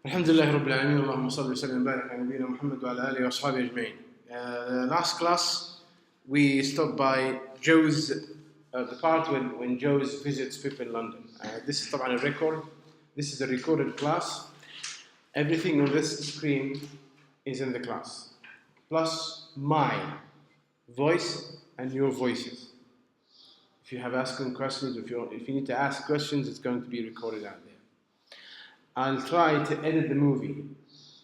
الحمد لله رب العالمين اللهم صل وسلم وبارك على نبينا محمد وعلى آله وأصحابه أجمعين. Last class we stopped by Joe's the part when Joe's visits people in London. This is طبعا a record. This is a recorded class. Everything on this screen is in the class, plus my voice and your voices. If you have asking questions, if you need to ask questions, it's going to be recorded out there. I'll try to edit the movie.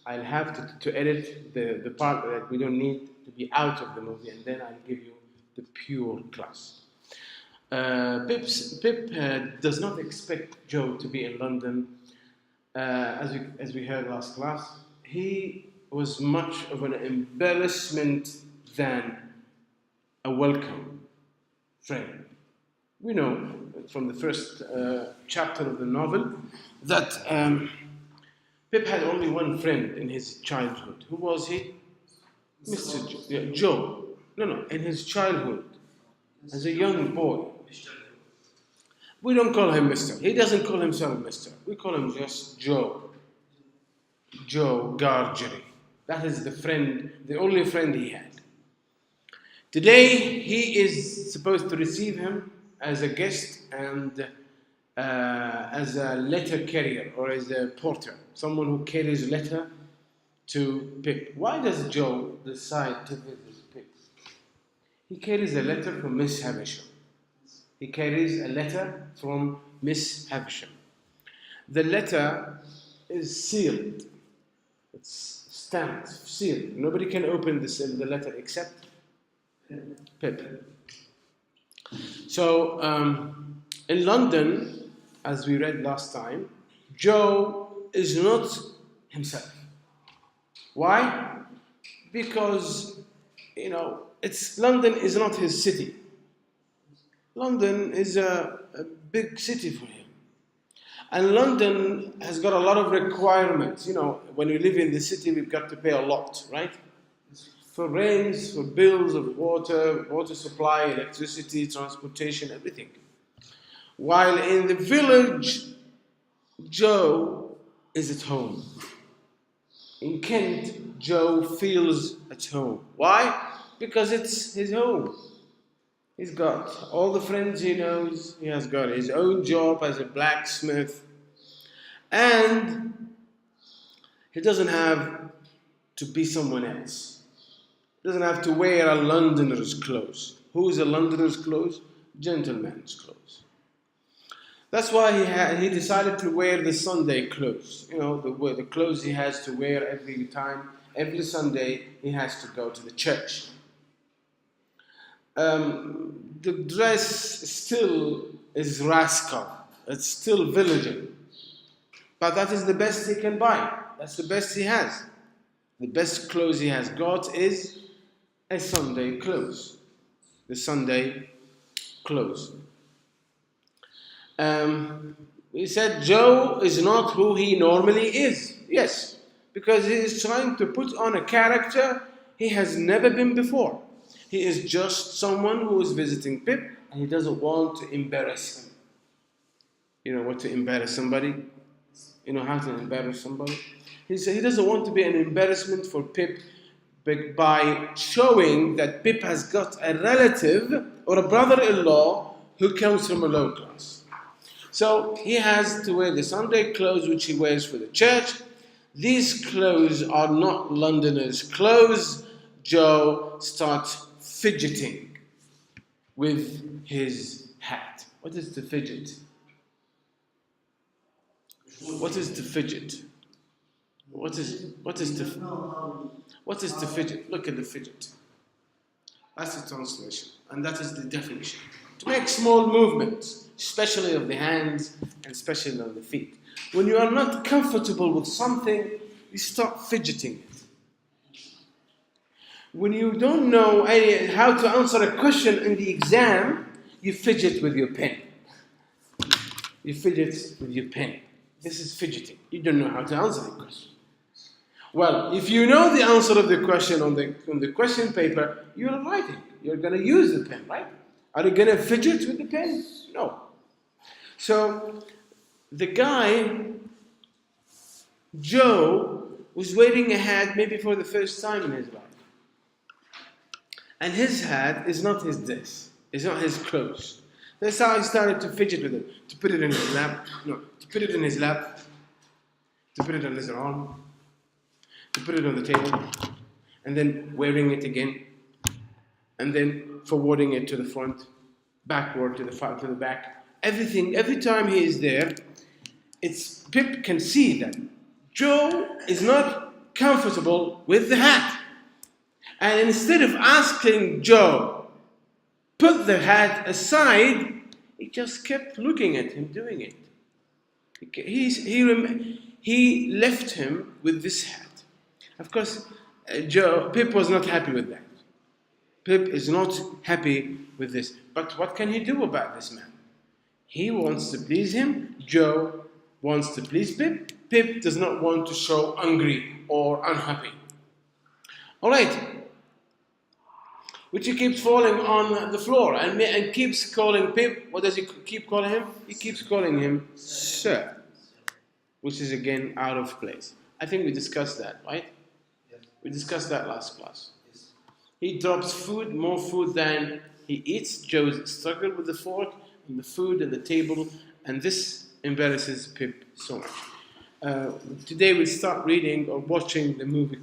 I'll have to edit the part that we don't need to be out of the movie, and then I'll give you the pure class. Pip does not expect Joe to be in London. As we heard last class, he was much of an embarrassment than a welcome friend. We know from the first chapter of the novel that Pip had only one friend in his childhood. Who was he? Mr. Joe. No, in his childhood, as a young boy. We don't call him Mr. He doesn't call himself Mr. We call him just Joe. Joe Gargery. That is the only friend he had. Today, he is supposed to receive him as a guest and as a letter carrier or as a porter, someone who carries letter to Pip. Why does Joe decide to visit Pip? He carries a letter from Miss Havisham. He carries a letter from Miss Havisham. The letter is sealed. It's stamped, sealed. Nobody can open the letter except Pip. So, in London, as we read last time, Joe is not himself. Why? Because, London is not his city. London is a big city for him. And London has got a lot of requirements. When we live in the city, we've got to pay a lot, right? For rents, for bills of water supply, electricity, transportation, everything. While in the village, Joe is at home. In Kent, Joe feels at home. Why? Because it's his home. He's got all the friends he knows. He has got his own job as a blacksmith. And he doesn't have to be someone else. He doesn't have to wear a Londoner's clothes. Who is a Londoner's clothes? Gentleman's clothes. That's why he decided to wear the Sunday clothes. The clothes he has to wear every Sunday he has to go to the church. The dress still is rascal. It's still villaging. But that is the best he can buy. That's the best he has. The best clothes he has got is a Sunday clothes. The Sunday clothes. We said Joe is not who he normally is. Yes, because he is trying to put on a character he has never been before. He is just someone who is visiting Pip and he doesn't want to embarrass him. You know what to embarrass somebody? You know how to embarrass somebody? He doesn't want to be an embarrassment for Pip by showing that Pip has got a relative or a brother-in-law who comes from a low class. So he has to wear the Sunday clothes which he wears for the church. These clothes are not Londoners' clothes. Joe starts fidgeting with his hat. What is to fidget? What is to fidget? What is to fidget? Look at the fidget. That's the translation, and that is the definition. To make small movements, especially of the hands and especially on the feet. When you are not comfortable with something, you start fidgeting it. When you don't know how to answer a question in the exam, you fidget with your pen. You fidget with your pen. This is fidgeting. You don't know how to answer the question. Well, if you know the answer of the question on the question paper, you're writing. You're going to use the pen, right? Are you going to fidget with the pen? No. So the guy Joe was wearing a hat maybe for the first time in his life. And his hat is not his dress. It's not his clothes. That's how he started to fidget with it. To put it in his lap. No, to put it in his lap. To put it on his arm. To put it on the table. And then wearing it again. And then forwarding it to the front. Backward to the back. Everything, every time he is there, Pip can see that Joe is not comfortable with the hat. And instead of asking Joe, put the hat aside, he just kept looking at him doing it. He left him with this hat. Of course, Pip was not happy with that. Pip is not happy with this. But what can he do about this man? He wants to please him. Joe wants to please Pip. Pip does not want to show angry or unhappy. All right. Which he keeps falling on the floor and keeps calling Pip. What does he keep calling him? He keeps calling him Sir, which is again out of place. I think we discussed that, right? Yes. We discussed that last class. Yes. He drops food, more food than he eats. Joe's struggled with the fork and the food and the table, and this embarrasses Pip so much. Today we'll start reading or watching the movie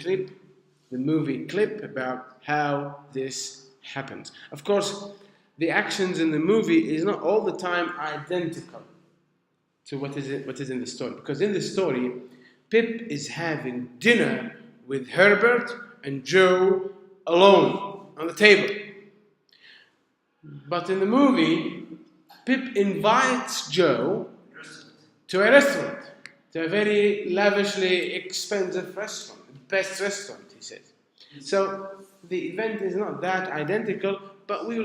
clip about how this happens. Of course, the actions in the movie is not all the time identical to what is in the story. Because in the story, Pip is having dinner with Herbert and Joe alone on the table. But in the movie, Pip invites Joe to a restaurant, to a very lavishly expensive restaurant, the best restaurant, he says. So the event is not that identical, but we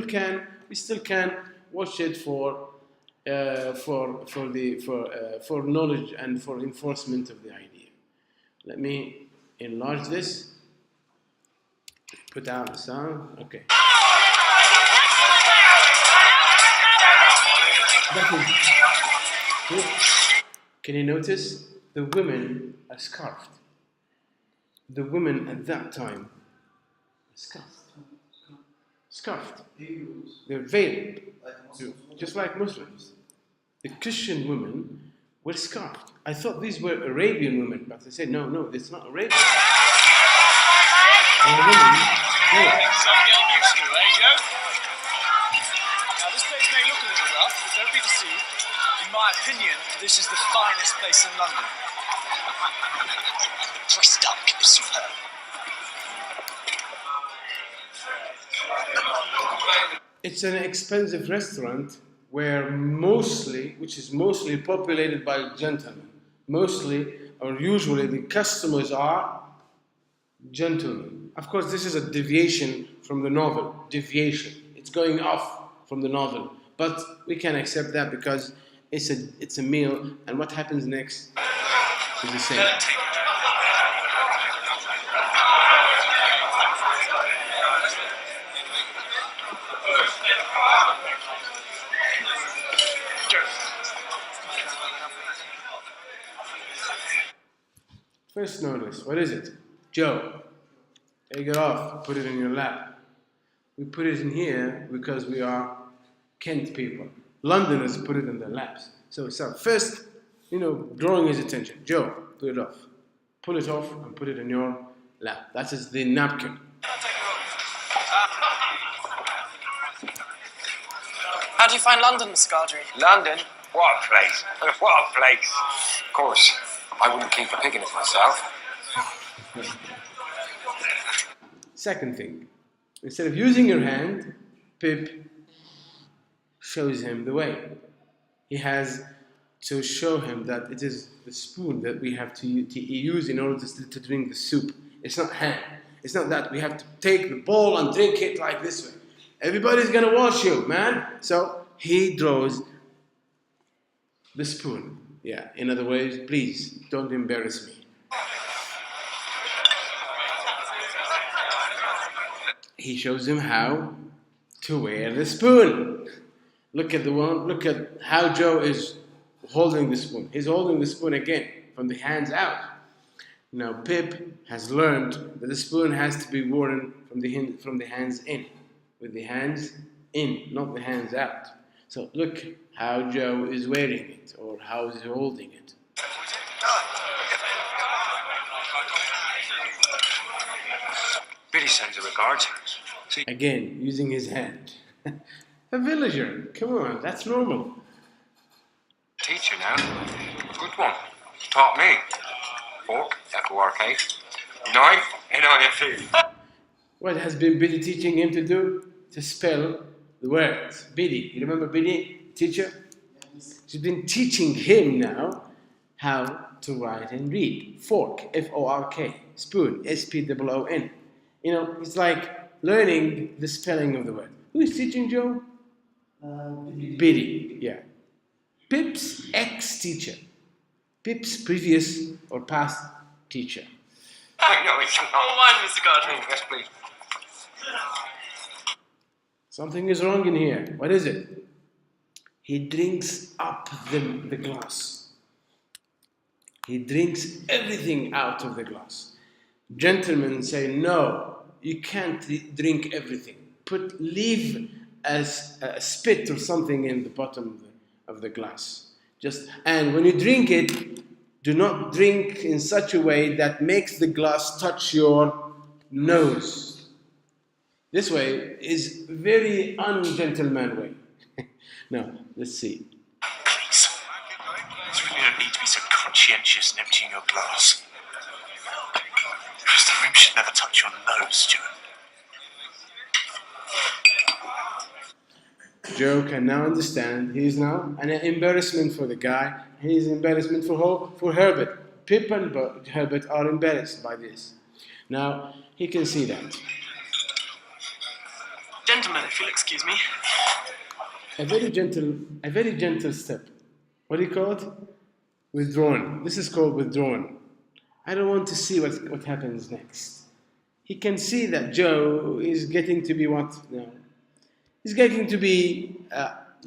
still can watch it for knowledge and for enforcement of the idea. Let me enlarge this. Put out the sound. Okay. Can you notice the women are scarfed? The women at that time were scarfed. They're veiled, just like Muslims. The Christian women were scarfed. I thought these were Arabian women, but they said no, it's not Arabian. Some getting used to, Joe? Now this place may look a little rough, but don't be deceived. In my opinion, this is the finest place in London. The pressed duck is superb. It's an expensive restaurant which is mostly populated by gentlemen. Usually the customers are gentlemen. Of course, this is a deviation from the novel. It's going off from the novel. But we can accept that because it's a meal, and what happens next is the same. First notice, what is it? Joe, take it off, put it in your lap. We put it in here because we are Kent people. Londoners put it in their laps. So first, drawing his attention. Joe, put it off. Pull it off and put it in your lap. That is the napkin. How do you find London, Mr. Gardry? London? What a place. What a place. Of course, I wouldn't keep picking it myself. Second thing, instead of using your hand, Pip shows him the way. He has to show him that it is the spoon that we have to use in order to drink the soup. It's not hand. It's not that we have to take the bowl and drink it like this way. Everybody's gonna watch you, man. So he draws the spoon. Yeah, in other words, please don't embarrass me. He shows him how to wear the spoon. Look at how Joe is holding the spoon. He's holding the spoon again from the hands out. Now Pip has learned that the spoon has to be worn from the hands in, with the hands in, not the hands out. So look how Joe is wearing it, or how he's holding it. Billy sends her regards. See, Again, using his hand. A villager, come on, that's normal. teacher now. Good one. Taught me. Fork, F-O-R-K. Knife, N-I-F-E. What has been Biddy teaching him to do? To spell the words. Biddy, you remember Biddy, teacher? She's been teaching him now how to write and read. Fork, F-O-R-K. Spoon, S-P-O-O-N. You know, it's like learning the spelling of the word. Who is teaching Joe? Biddy, yeah. Pip's ex-teacher. Pip's previous or past teacher. I know it's not. Wine, Mr. Gardener. Yes, please. Something is wrong in here. What is it? He drinks up the glass. He drinks everything out of the glass. Gentlemen say, no, you can't drink everything. Leave as a spit or something in the bottom of the glass. And when you drink it, do not drink in such a way that makes the glass touch your nose. This way is very ungentleman way. Now, let's see. Please. You really don't need to be so conscientious in emptying your glass. Because the rim should never touch your nose, Stuart. Joe can now understand he is now an embarrassment for the guy. He is an embarrassment for Herbert. Pip and Herbert are embarrassed by this. Now he can see that. Gentlemen, if you'll excuse me. A very gentle step. What do you call it? Withdrawn. This is called withdrawn. I don't want to see what happens next. He can see that Joe is getting to be what now? He's getting to be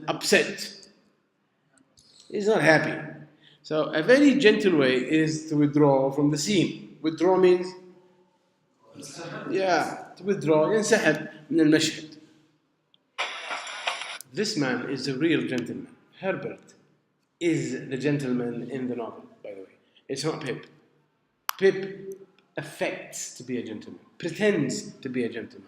upset. He's not happy. So a very gentle way is to withdraw from the scene. Withdraw means to withdraw. ينسحب من المشهد. This man is a real gentleman. Herbert is the gentleman in the novel, by the way. It's not Pip. Pip affects to be a gentleman, pretends to be a gentleman.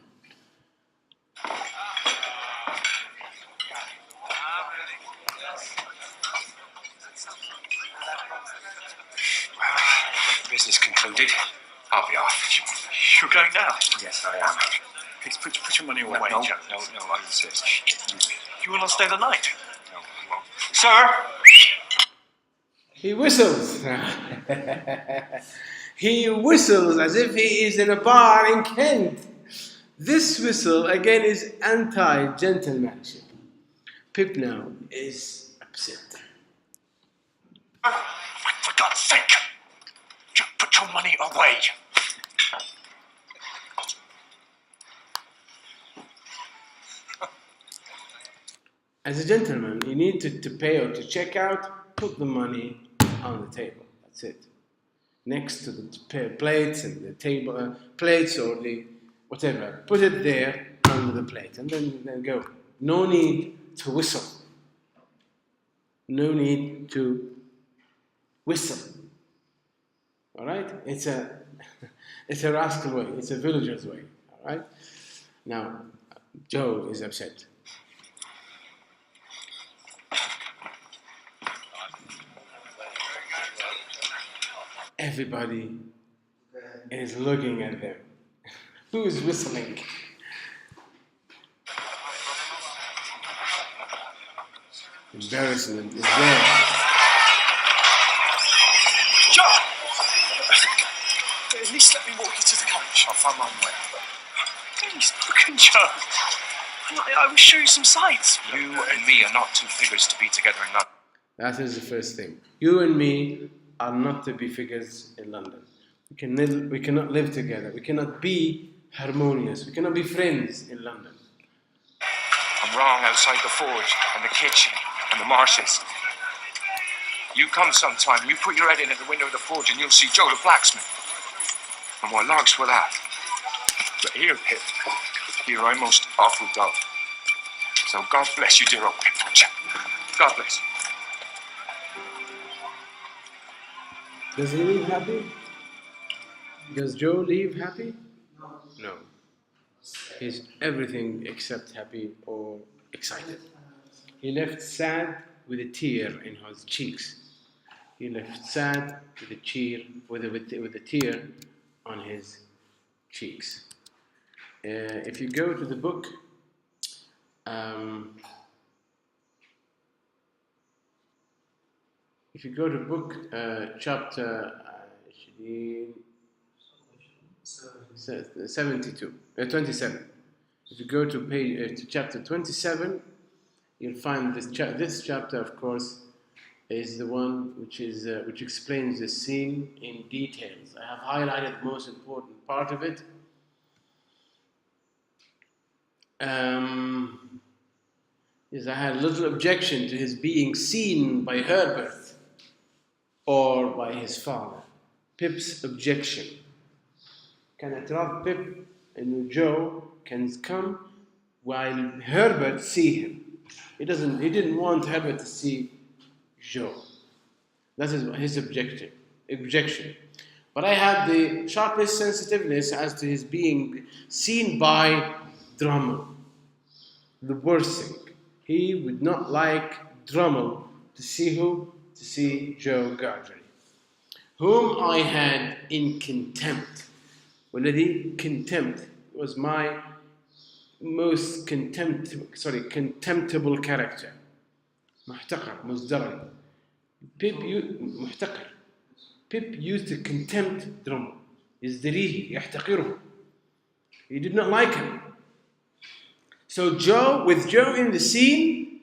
Business concluded. I'll be off. You're going now? Yes, I am. Please put your money away, No, Joe. I insist. You will not stay the night. No, I won't. Sir! He whistles. He whistles as if he is in a bar in Kent. This whistle, again, is anti-gentlemanship. Pip now is upset. For God's sake! Joe, put your money away. As a gentleman, you need to pay or to check out, put the money on the table. That's it. Next to the plates and the table plates or the whatever. Put it there under the plate and then go. No need to whistle. No need to whistle. All right? It's a rascal way. It's a villager's way. All right? Now, Joe is upset. Everybody is looking at them. Who is whistling? Embarrassment is there. Joe! At least let me walk you to the coach. I'll find my way. Please, look at Joe. I will show you some sights. You and me are not two figures to be together in London. That is the first thing. You and me are not to be figures in London. We cannot live together. We cannot be harmonious. We cannot be friends in London. I'm wrong outside the forge and the kitchen and the marshes. You come sometime, you put your head in at the window of the forge and you'll see Joe the blacksmith. And what larks were that? But here, Pip, here I most awful go. So God bless you, dear old Pip, old chap. God bless you. Does he leave happy? Does Joe leave happy? No. He's everything except happy or excited. He left sad with a tear in his cheeks. He left sad with a tear on his cheeks. If you go to the book, chapter 27. If you go to to chapter 27, you'll find this chapter, of course, is the one which explains the scene in details. I have highlighted the most important part of it. Is I had little objection to his being seen by Herbert or by his father. Pip's objection. كان اعتراض بيب إنه Joe can come while Herbert see him. He didn't want Herbert to see Joe. That is his objection. But I had the sharpest sensitiveness as to his being seen by Drummond. The worst thing. He would not like Drummond to see who? To see Joe Gargery, whom I had in contempt. والذي contempt was my most contemptible character. محتقر مزدرج. محتقر. Pip used to contempt Drummond. يزدريه يحتقره. He did not like him. So with Joe in the scene,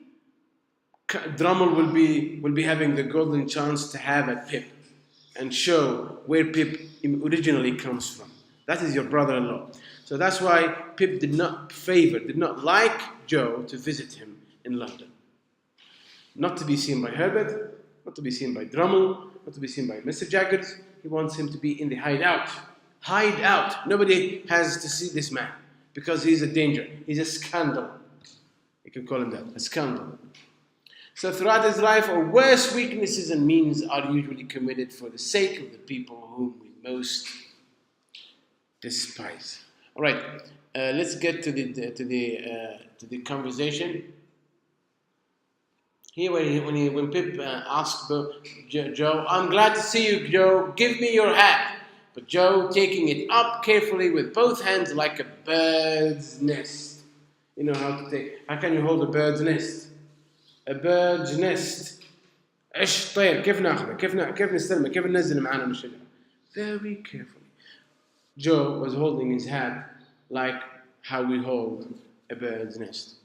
Drummond will be having the golden chance to have at Pip and show where Pip originally comes from. That is your brother-in-law. So that's why Pip did not like Joe to visit him in London. Not to be seen by Herbert, not to be seen by Drummond, not to be seen by Mr. Jaggers. He wants him to be in the hideout. Hideout. Nobody has to see this man because he's a danger. He's a scandal. You can call him that, a scandal. So throughout his life, our worst weaknesses and means are usually committed for the sake of the people whom we most despise. All right, let's get to the conversation. Here, when Pip asked Joe, "I'm glad to see you, Joe. Give me your hat." But Joe, taking it up carefully with both hands like a bird's nest. You know how can you hold a bird's nest? A bird's nest. ايش طير كيف ناخذه كيف نستلمه كيف ننزله معانا من الشجرة. Very carefully. Joe was holding his hat like how we hold a bird's nest.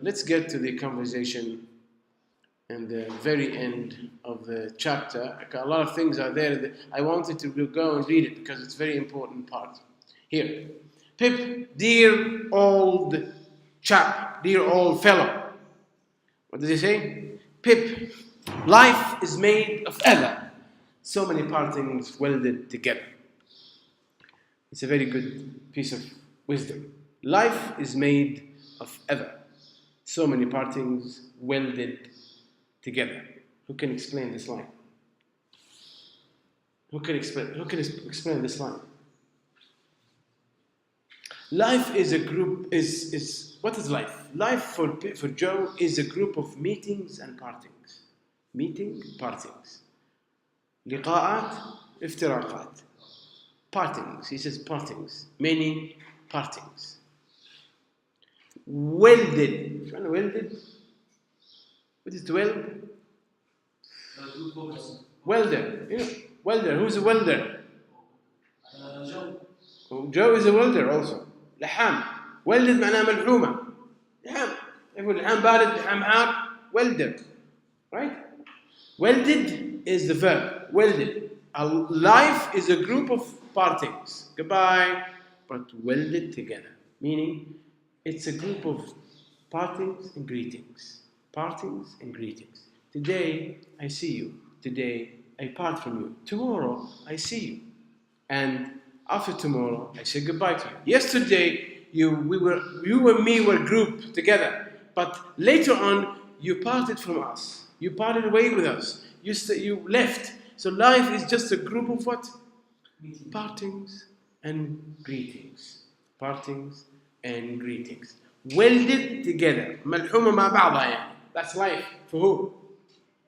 Let's get to the conversation in the very end of the chapter. A lot of things are there that I wanted to go and read it because it's a very important part. Here. Pip, dear old chap, dear old fellow. What does he say? Pip, life is made of ever. So many partings welded together. It's a very good piece of wisdom. Life is made of ever. So many partings welded together. Who can explain this line? Who can explain this line? Life is a group. What is life? Life for Joe is a group of meetings and partings. Meeting, partings. لقاءات, افتراقات. Partings. He says partings. Many partings. Welded. Welded? What is to weld? Welder. You know, welder. Who's a welder? Joe. Joe is a welder also. لحام. welded معناها ملحومة. لحام. يقول لحام بارد لحام حار. welder. Right? Welded is the verb. Welded. A life is a group of partings. Goodbye. But welded together. Meaning, it's a group of partings and greetings. Partings and greetings. Today, I see you. Today, I part from you. Tomorrow, I see you. And after tomorrow, I say goodbye to you. Yesterday, you and me were grouped together, but later on, you parted from us. You parted away with us. You left. So life is just a group of what? Partings and greetings. Partings and greetings. Welded together. ملحومة مع بعضها يعني. That's life for who?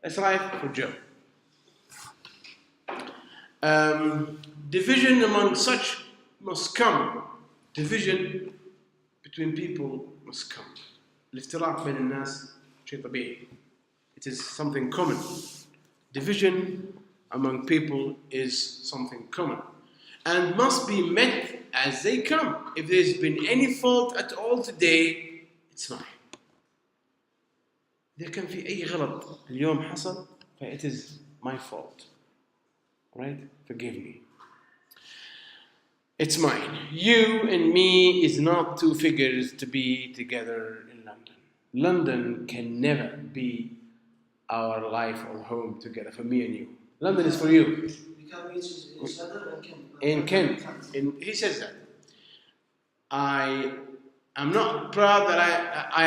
That's life for Joe. Division among such must come. Division between people must come. الافتراق بين الناس شيء طبيعي. It is something common. Division among people is something common and must be met as they come. If there's been any fault at all today, it's mine. إذا كان في أي غلط اليوم حصل, it is my fault. Right? Forgive me. It's mine. You and me is not two figures to be together in London. London can never be our life or home together for me and you. London is for you. We can reach each other in Kent. In Kent. He says that. I am not proud that I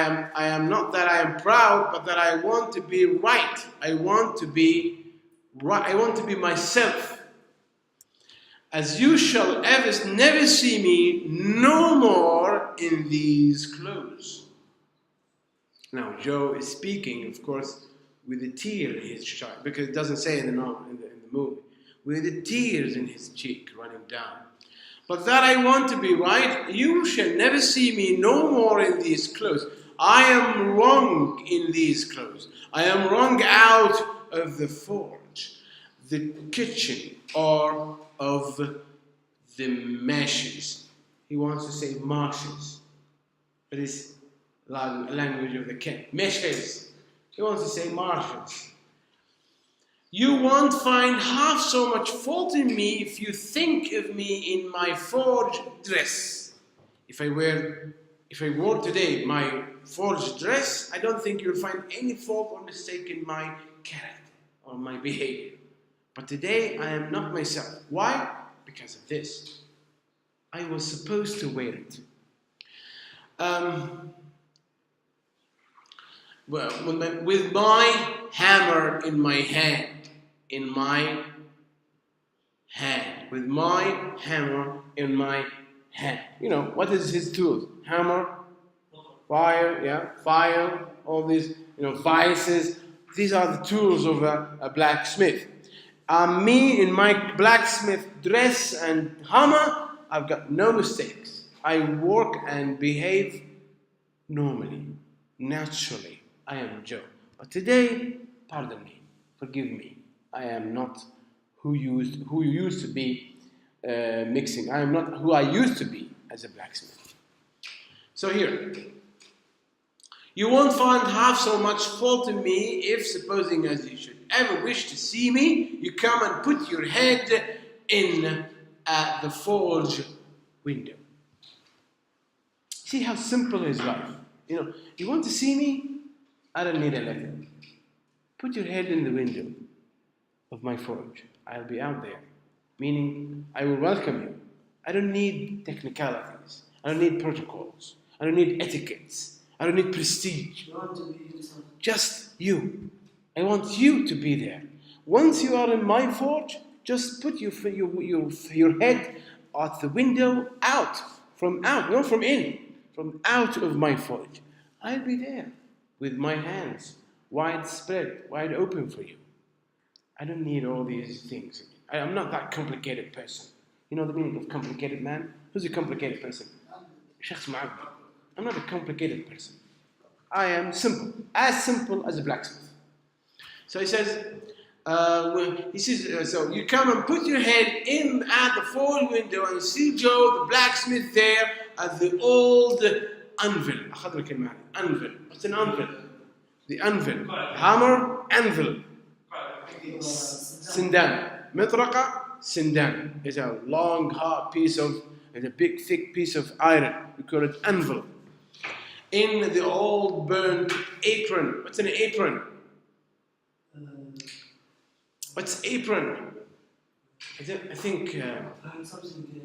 am not that I am proud, but that I want to be right. I want to be right. I want to be myself. As you shall never see me no more in these clothes. Now Joe is speaking, of course, with a tear in his cheek, because it doesn't say in the movie, with the tears in his cheek running down. But that I want to be right, you shall never see me no more in these clothes. I am wrong in these clothes. I am wrong out of the forge, the kitchen, or of the meshes. He wants to say marshes. It is language of the Kent. Meshes. He wants to say marshes. You won't find half so much fault in me if you think of me in my forged dress. If I wore today my forged dress, I don't think you'll find any fault or mistake in my character or my behavior. But today I am not myself. Why? Because of this. I was supposed to wear it. With my hammer in my hand. With my hammer in my hand. You know, what is his tools? Hammer, fire, all these, vices. These are the tools of a blacksmith. Me in my blacksmith dress and hammer, I've got no mistakes. I work and behave normally, naturally. I am Joe. But today, pardon me, forgive me. I am not who you used to be mixing. I am not who I used to be as a blacksmith. So here, you won't find half so much fault in me if, supposing as you should ever wish to see me, you come and put your head in at the forge window. See how simple is life. You want to see me? I don't need a letter. Put your head in the window of my forge. I'll be out there. Meaning, I will welcome you. I don't need technicalities. I don't need protocols. I don't need etiquettes. I don't need prestige. You want to be yourself. Just you. I want you to be there. Once you are in my forge, just put your head at the window, not from in, from out of my forge. I'll be there with my hands wide open for you. I don't need all these things. I'm not that complicated person. You know the meaning of complicated man? Who's a complicated person? شخص معقد. I'm not a complicated person. I am simple as a blacksmith. So he says, so you come and put your head in at the forge window and see Joe, the blacksmith, there at the old anvil. Anvil. What's an anvil? The anvil. Hammer, anvil. Sindan. Mitraqa, sindan. It's a long, hard piece of, it's a big, thick piece of iron. We call it anvil. In the old burnt apron. What's an apron? What's apron? I think Something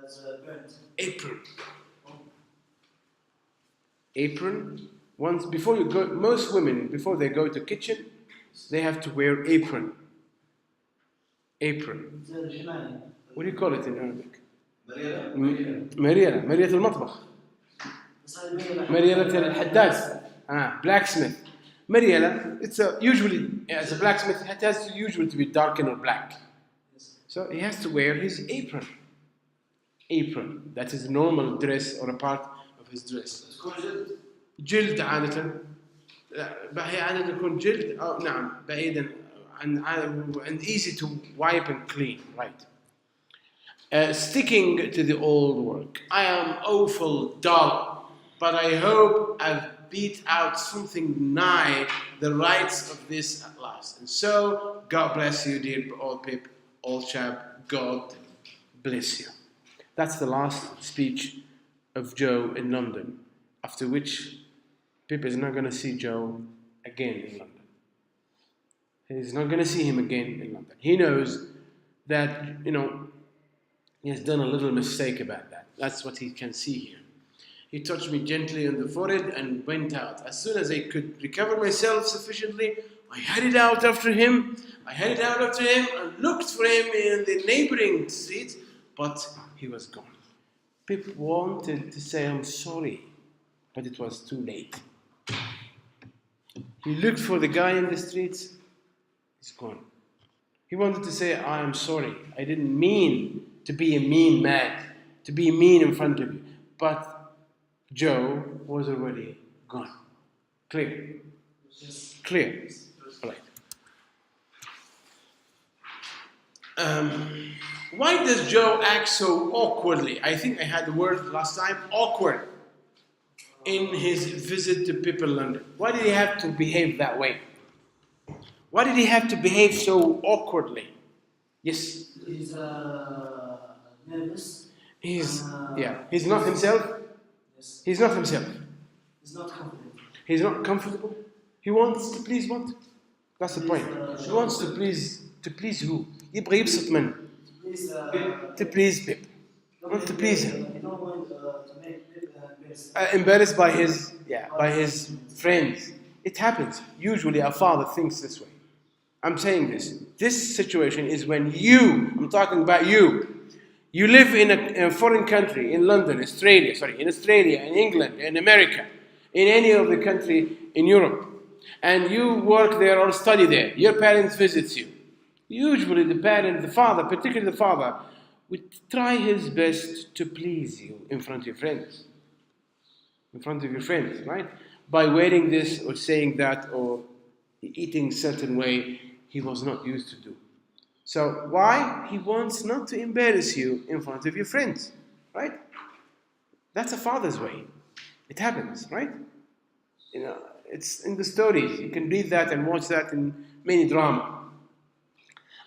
as a burnt. apron. Apron. Once before you go, most women before they go to kitchen, they have to wear apron. Apron. زي الحماية. What do you call it in Arabic? مريرة. مريرة المطبخ. بس هاي مريرة. مريرة الحداد. Blacksmith. Mariela, it's usually as a blacksmith, it has usually to be darkened or black. So he has to wear his apron. Apron. That is normal dress or a part of his dress. تكون جلد. جلد عادة. هي عادة تكون جلد أو نعم بعيدا عن and easy to wipe and clean, right? Sticking to the old work. I am awful dull, but I hope I've beat out something nigh the rights of this at last. And so, God bless you, dear old Pip, old chap. God bless you. That's the last speech of Joe in London, after which Pip is not going to see Joe again in London. He's not going to see him again in London. He knows that, he has done a little mistake about that. That's what he can see here. He touched me gently on the forehead and went out. As soon as I could recover myself sufficiently, I headed out after him. And looked for him in the neighboring streets, but he was gone. Pip wanted to say, I'm sorry, but it was too late. He looked for the guy in the streets. He's gone. He wanted to say, I am sorry. I didn't mean to be a mean man, to be mean in front of you. But Joe was already gone. Clear? Yes. Clear. All right. Why does Joe act so awkwardly? I think I had the word last time, awkward, in his visit to Pip in London. Why did he have to behave that way? Why did he have to behave so awkwardly? Yes. He's nervous. He's not himself. Yes. He's not himself. He's not confident. He's not comfortable. He wants to please what? That's the point. He wants to please who? يبغى يبسط من. Please. To please Pip. Not to please him. You don't want to make people embarrassed. Embarrassed by his friends. It happens. Usually a father thinks this way. I'm saying this. This situation is when I'm talking about you live in a foreign country, in London, in Australia, in England, in America, in any of the country in Europe, and you work there or study there. Your parents visit you. Usually the father, particularly the father, would try his best to please you in front of your friends. Right? By wearing this or saying that or eating a certain way he was not used to do. So why? He wants not to embarrass you in front of your friends. Right? That's a father's way. It happens, right? It's in the stories. You can read that and watch that in many drama.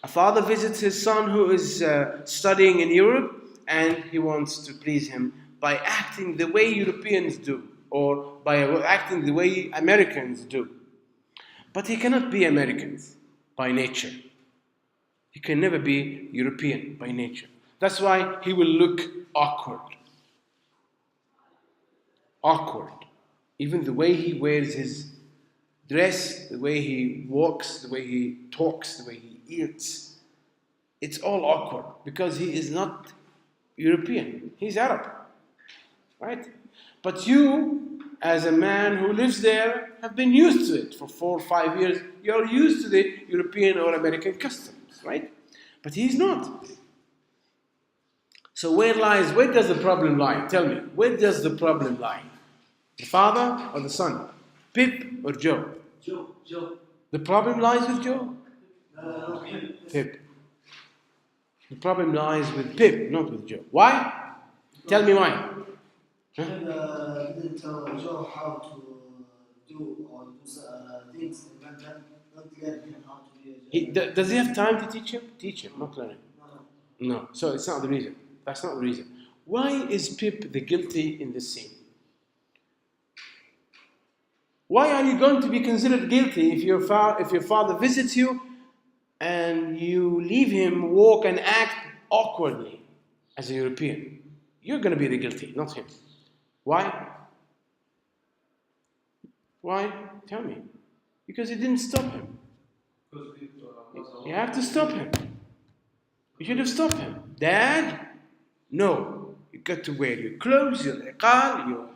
A father visits his son who is studying in Europe, and he wants to please him by acting the way Europeans do, or by acting the way Americans do. But he cannot be Americans by nature. He can never be European by nature. That's why he will look awkward. Even the way he wears his dress, the way he walks, the way he talks, the way he eats, it's all awkward because he is not European. He's Arab, right? But you, as a man who lives there, have been used to it for 4 or 5 years. You're used to the European or American customs, right? But he's not. So where does the problem lie? Tell me, where does the problem lie? The father or the son? Pip or Joe? Joe. The problem lies with Joe? Him. Pip. The problem lies with Pip, not with Joe. Why? Tell me why. Him didn't tell Joe how to do or do things in London. Not let him how to be a Does he have time to teach him? Teach him, not learn him. No. No. So it's not the reason. That's not the reason. Why is Pip the guilty in this scene? Why are you going to be considered guilty if your father visits you and you leave him walk and act awkwardly as a European, you're going to be the guilty, not him. Why? Why? Tell me. Because you didn't stop him. You have to stop him. You should have stopped him. Dad, no. You got to wear your clothes, your iqal,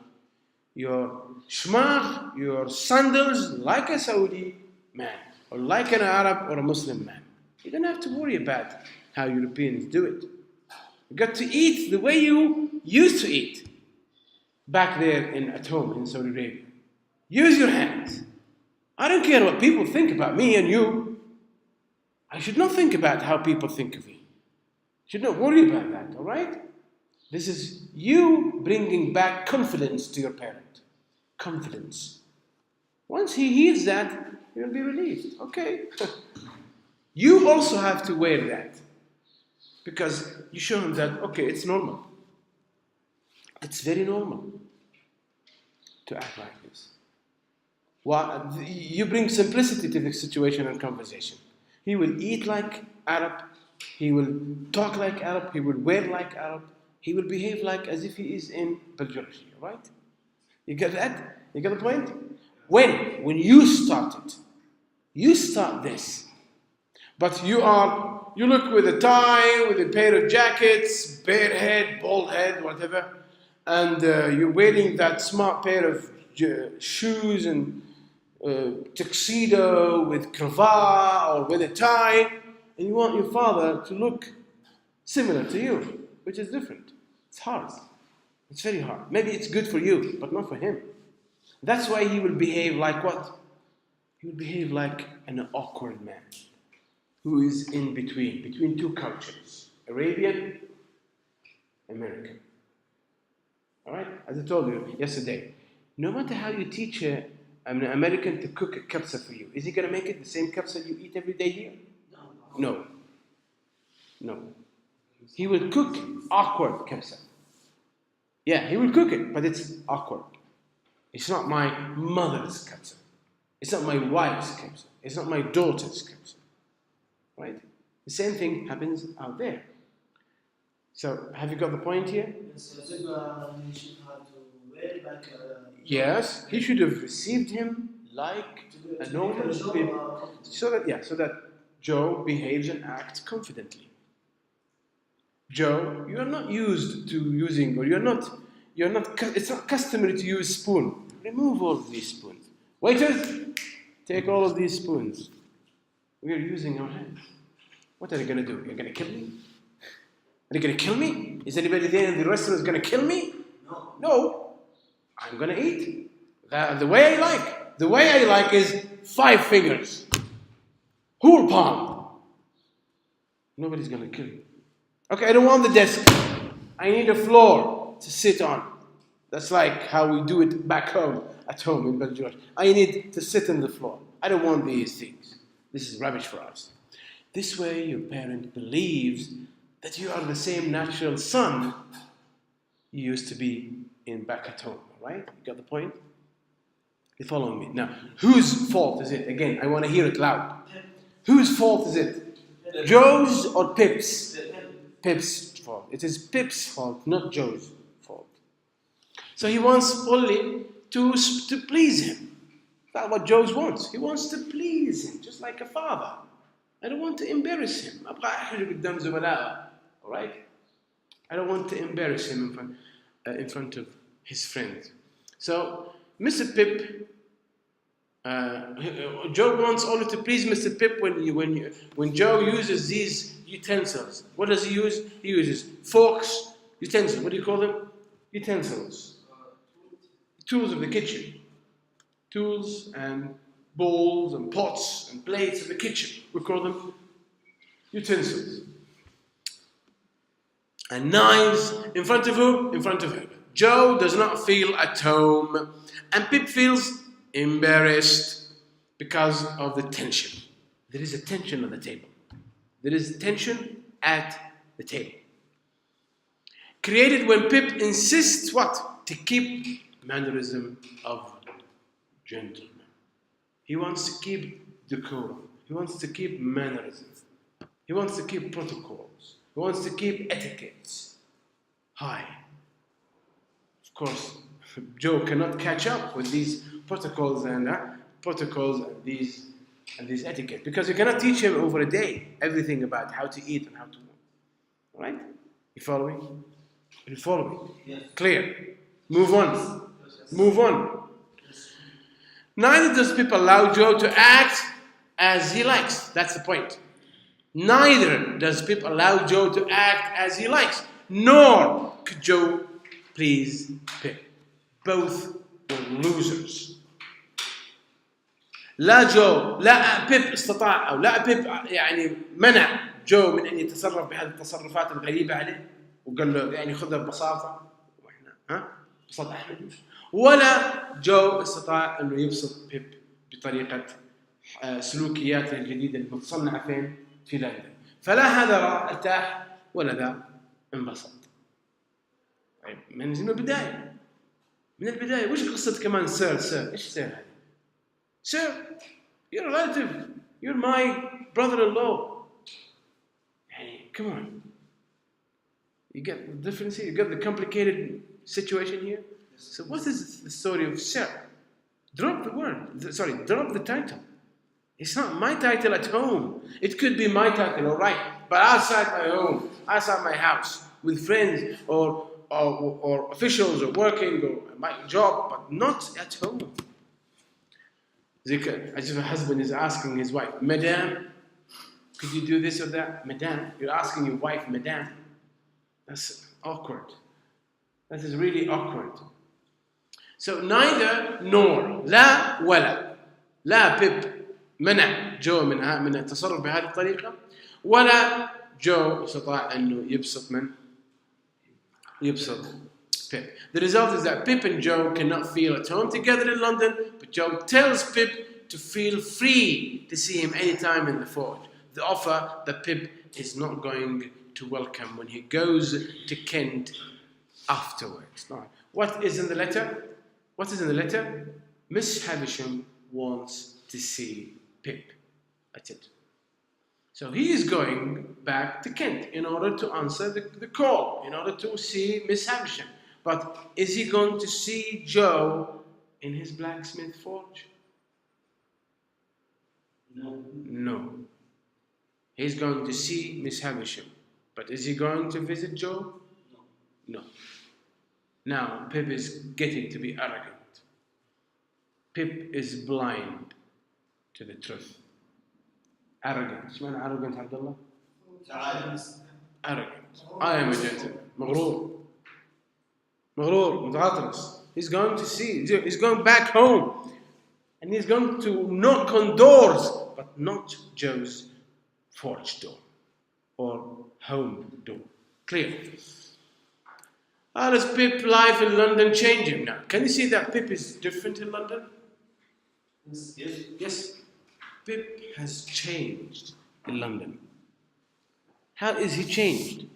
your shmagh, your sandals like a Saudi man, or like an Arab or a Muslim man. You don't have to worry about how Europeans do it. You got to eat the way you used to eat back there at home in Saudi Arabia. Use your hands. I don't care what people think about me and you. I should not think about how people think of me. Should not worry about that, all right? This is you bringing back confidence to your parent. Confidence. Once he hears that, he'll be relieved. Okay. You also have to wear that. Because you show him that, okay, it's normal. It's very normal to act like this. Well, you bring simplicity to the situation and conversation. He will eat like Arab. He will talk like Arab. He will wear like Arab. He will behave like as if he is in Bulgaria, right? You get that? You get the point? When you start it, you start this. But you look with a tie, with a pair of jackets, bare head, bald head, whatever, and you're wearing that smart pair of shoes and tuxedo with cravat or with a tie, and you want your father to look similar to you, which is different. It's hard. It's very hard. Maybe it's good for you, but not for him. That's why he will behave like what? He will behave like an awkward man who is in between two cultures, Arabian, American. All right? As I told you yesterday, no matter how you teach an American to cook a kabsa for you, is he going to make it the same kabsa you eat every day here? No. He will cook awkward kabsa. Yeah, he will cook it, but it's awkward. It's not my mother's kabsa. It's not my wife's kabsa. It's not my daughter's kabsa. Right? The same thing happens out there. So, have you got the point here? Yes, he should have received him like a normal people, so that Joe behaves and acts confidently. Joe, you are not used to using, or it's not customary to use spoon. Remove all of these spoons. Waiters, take all of these spoons. We are using our hands. What are they going to do? You're going to kill me? Are they going to kill me? Is anybody there in the restaurant going to kill me? No. I'm going to eat. The way I like. The way I like is 5 fingers. Whole palm. Nobody's going to kill you. Okay, I don't want the desk. I need a floor to sit on. That's like how we do it back home, at home in Belgium. I need to sit on the floor. I don't want these things. This is rubbish for us. This way, your parent believes that you are the same natural son you used to be back at home, right? You got the point? You're following me? Now, whose fault is it? Again, I want to hear it loud. Whose fault is it? Joe's or Pip's? Pip's fault. It is Pip's fault, not Joe's fault. So he wants only to please him. That's what Joe wants. He wants to please him, just like a father. I don't want to embarrass him. All right? I don't want to embarrass him in front of his friends. So, Mr. Pip, Joe wants only to please Mr. Pip when Joe uses these utensils. What does he use? He uses forks, utensils. What do you call them? Utensils. Tools of the kitchen. Tools and bowls and pots and plates of the kitchen. We call them utensils. And knives in front of who? In front of her. Joe does not feel at home, and Pip feels embarrassed because of the tension. There is a tension on the table. There is tension at the table. Created when Pip insists what? To keep mannerism of gentleman. He wants to keep decorum. He wants to keep mannerism. He wants to keep protocols. He wants to keep etiquettes high. Of course, Joe cannot catch up with these protocols and these etiquette, because you cannot teach him over a day everything about how to eat and how to walk. All right? You follow me? You follow me? Yes. Clear. Move on. Move on. Neither does Pip allow Joe to act as he likes. That's the point. Neither does Pip allow Joe to act as he likes, nor could Joe please Pip. Both were losers. لا بيب استطاع أو لا بيب يعني منع جو من أن يتصرف بهذه التصرفات الغريبة عليه وقال له يعني خذها ببساطة وإحنا بساطة أحمد، ولا جو استطاع أنه يبسط بيب بطريقة سلوكياته الجديدة المتصنعة فين؟ في لندن. فلا هذا ارتاح ولا ذا انبسط. طيب من البداية وش قصة كمان سير إيش سير هذه؟ Sir, you're a relative. You're my brother-in-law. Hey, come on. You get the difference here? You get the complicated situation here? So what is the story of Sir? Drop the word. Drop the title. It's not my title at home. It could be my title, all right. But outside my home, outside my house, with friends or officials or working or my job, but not at home. As if a husband is asking his wife, Madame, could you do this or that? Madame, you're asking your wife, Madame. That's awkward. That is really awkward. So neither nor, لا ولا. لا بيب منع جو من التصرف بهذه الطريقة، ولا جو استطاع أنه يبسط Pip. The result is that Pip and Joe cannot feel at home together in London, but Joe tells Pip to feel free to see him anytime in the forge. The offer that Pip is not going to welcome when he goes to Kent afterwards. Now, what is in the letter? What is in the letter? Miss Havisham wants to see Pip. That's it. So he is going back to Kent in order to answer the call, in order to see Miss Havisham. But is he going to see Joe in his blacksmith forge? No. He's going to see Miss Havisham. But is he going to visit Joe? No. Now, Pip is getting to be arrogant. Pip is blind to the truth. Arrogant. ايش معنى arrogant عبد الله؟ Arrogant. I am a gentleman. مغرور متغطرس. He's going to see. He's going back home. And he's going to knock on doors, but not Joe's forge door or home door. Clear. How does Pip life in London change him now? Can you see that Pip is different in London? Yes. Pip has changed in London. How is he changed?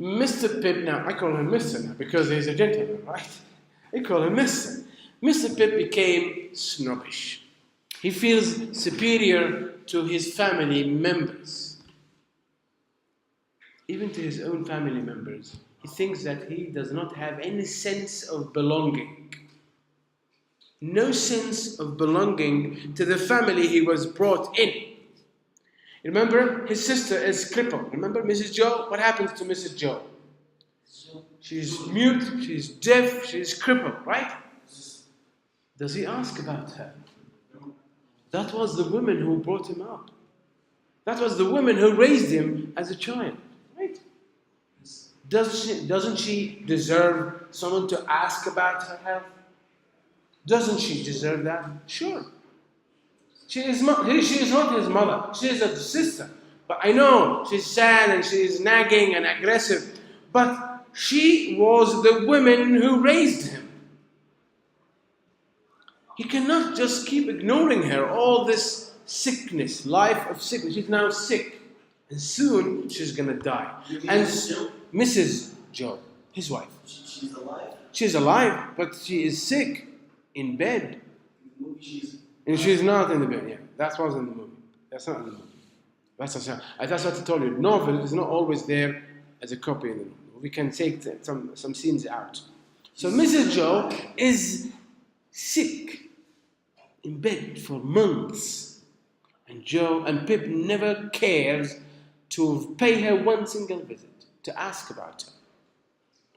Mr. Pip, now I call him Mr. now because he's a gentleman, right? I call him Mr. Mr. Pip became snobbish. He feels superior to his family members. Even to his own family members. He thinks that he does not have any sense of belonging. No sense of belonging to the family he was brought in. Remember, his sister is crippled. Remember Mrs. Joe? What happens to Mrs. Joe? She's mute, she's deaf, she's crippled, right? Does he ask about her? That was the woman who brought him up. That was the woman who raised him as a child, right? Doesn't she deserve someone to ask about her health? Doesn't she deserve that? Sure. She is not his mother. She is a sister. But I know she's sad and she's nagging and aggressive. But she was the woman who raised him. He cannot just keep ignoring her. All this sickness, life of sickness. She's now sick. And soon she's going to die. And Mrs. Joe, his wife. She's alive? She's alive, but she is sick in bed. And she's not in the bed, yeah. That was in the movie. That's not in the novel. That's what I told you. Novel is not always there as a copy in the novel. We can take some scenes out. So Mrs. Joe is sick in bed for months, and Pip never cares to pay her one single visit to ask about her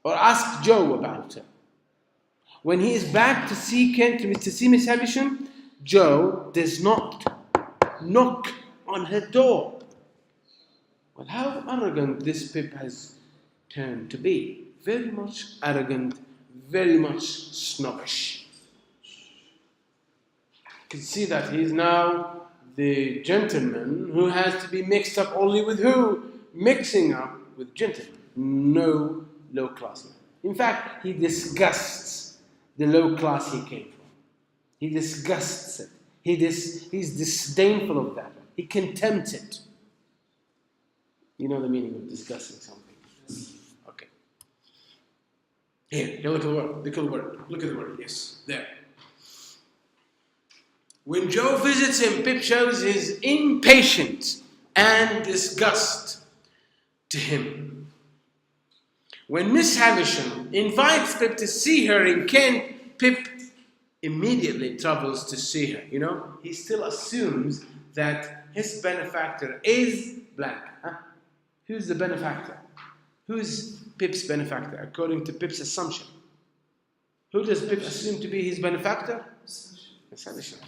or ask Joe about her. When he is back to see Miss Havisham, Joe does not knock on her door. Well, how arrogant this Pip has turned to be. Very much arrogant, very much snobbish. You can see that he's now the gentleman who has to be mixed up only with who? Mixing up with gentlemen. No low-class man. In fact, he disgusts the low class he came from. He disgusts it. He's disdainful of that. He contempts it. You know the meaning of disgusting something. Okay. Here, look at the word. Look at the word. Yes, there. When Joe visits him, Pip shows his impatience and disgust to him. When Miss Havisham invites Pip to see her in Kent, Pip immediately travels to see her. You know, he still assumes that his benefactor is blank. Huh? Who's the benefactor? Who's Pip's benefactor, according to Pip's assumption? Who does Pip assume to be his benefactor? Miss Havisham.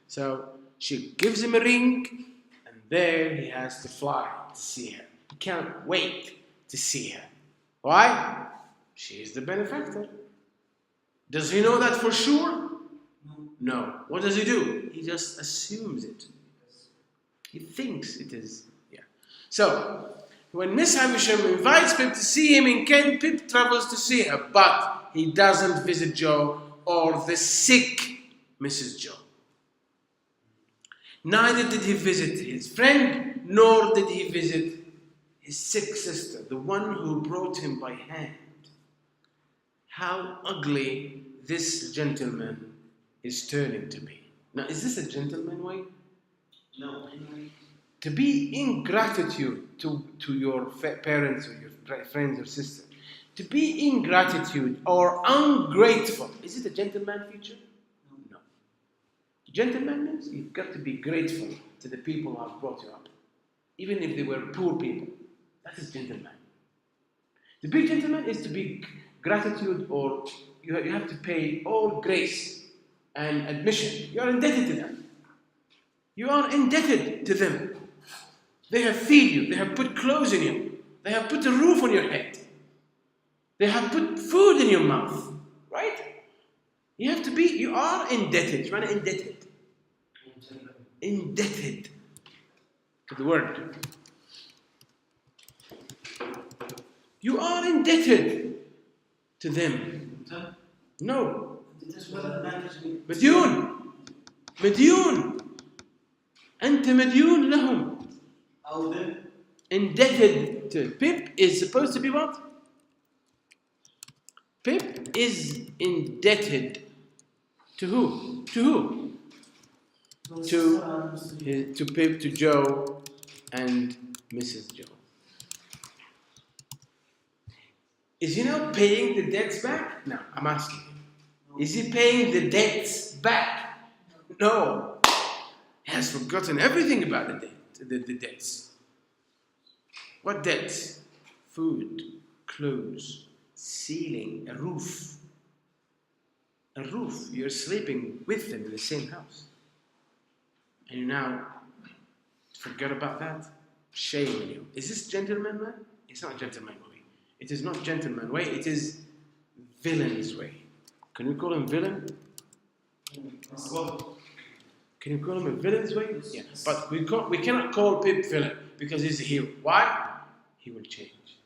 So she gives him a ring, and there he has to fly to see her. He can't wait to see her. Why? She is the benefactor. Does he know that for sure? No. What does he do? He just assumes it. He thinks it is. Yeah. So, when Miss Havisham invites Pip to see him in Kent, Pip travels to see her, but he doesn't visit Joe or the sick Mrs. Joe. Neither did he visit his friend, nor did he visit his sick sister, the one who brought him by hand. How ugly this gentleman is turning to be. Now, is this a gentleman way? No. To be ingratitude to your parents or your friends or sisters, to be ingratitude or ungrateful, is it a gentleman feature? No. Gentleman means you've got to be grateful to the people who have brought you up, even if they were poor people. That is gentleman. To be gentleman is to be gratitude, or you have to pay all grace and admission. You are indebted to them. You are indebted to them. They have fed you. They have put clothes in you. They have put a roof on your head. They have put food in your mouth. Right? You are indebted. You're indebted. Indebted to the word. You are indebted to them. No. مديون. أنت مديون لهم. Indebted to. Pip is supposed to be what? Pip is indebted to who? To who? To Pip, to Joe, and Mrs. Joe. Is he now paying the debts back? No, I'm asking him. Is he paying the debts back? No. He has forgotten everything about the debts. What debts? Food, clothes, ceiling, a roof. A roof. You're sleeping with them in the same house. And you now forget about that? Shame on you. Is this gentleman way? It's not gentleman way. It is not gentleman way. It is villain's way. Can you call him villain? Can you call him a villain's way? Yeah. But we cannot call Pip villain because he's a hero. Why? He will change.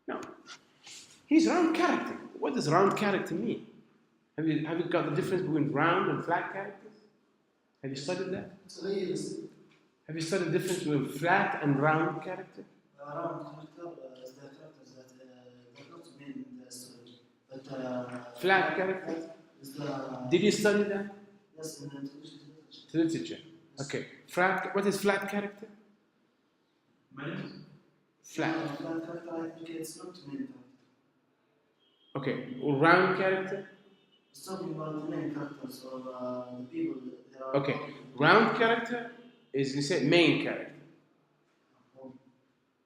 No. He's round character. What does round character mean? Have you got the difference between round and flat characters? Have you studied that? Have you studied the difference between flat and round character? Round character is the characters that not mean in the story. But flat characters? is the Did you study that? yes, in the Literature. Okay. Flat. What is flat character? Flat. Flat character, I think it's not main character. Okay. Round character. It's talking about the main characters or the people that are. Okay. Round character is, you say, main character.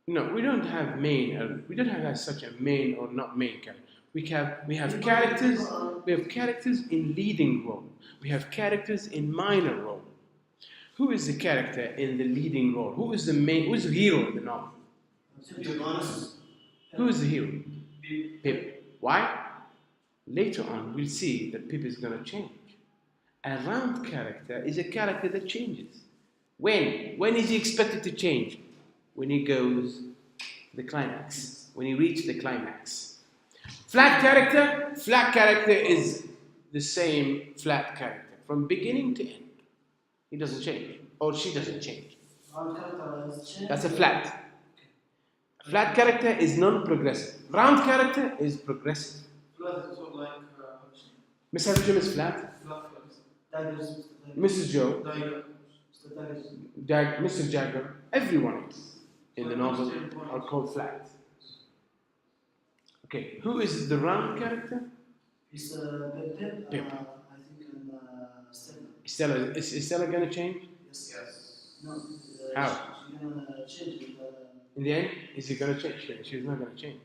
No, we don't have main. We don't have such a main or not main character. We have characters. We have characters in leading role. We have characters in minor role. Who is the character in the leading role? Who is the main? Who is the hero in the novel? Who is the hero? Pip. Why? Later on, we'll see that Pip is going to change. A round character is a character that changes. When? When is he expected to change? When he goes to the climax. When he reaches the climax. Flat character is the same flat character from beginning to end. He doesn't change, or she doesn't change. That's a flat. A flat character is non-progressive. Round character is progressive. Miss Havisham is flat. Mrs. Joe, Mr. Jagger, everyone in the novel are called flat. Okay, who is the round character? It's Pip. I think Stella. Is Stella going to change? Yes. No. How? She's going to change it. In the end, is he going to change? She's not going to change.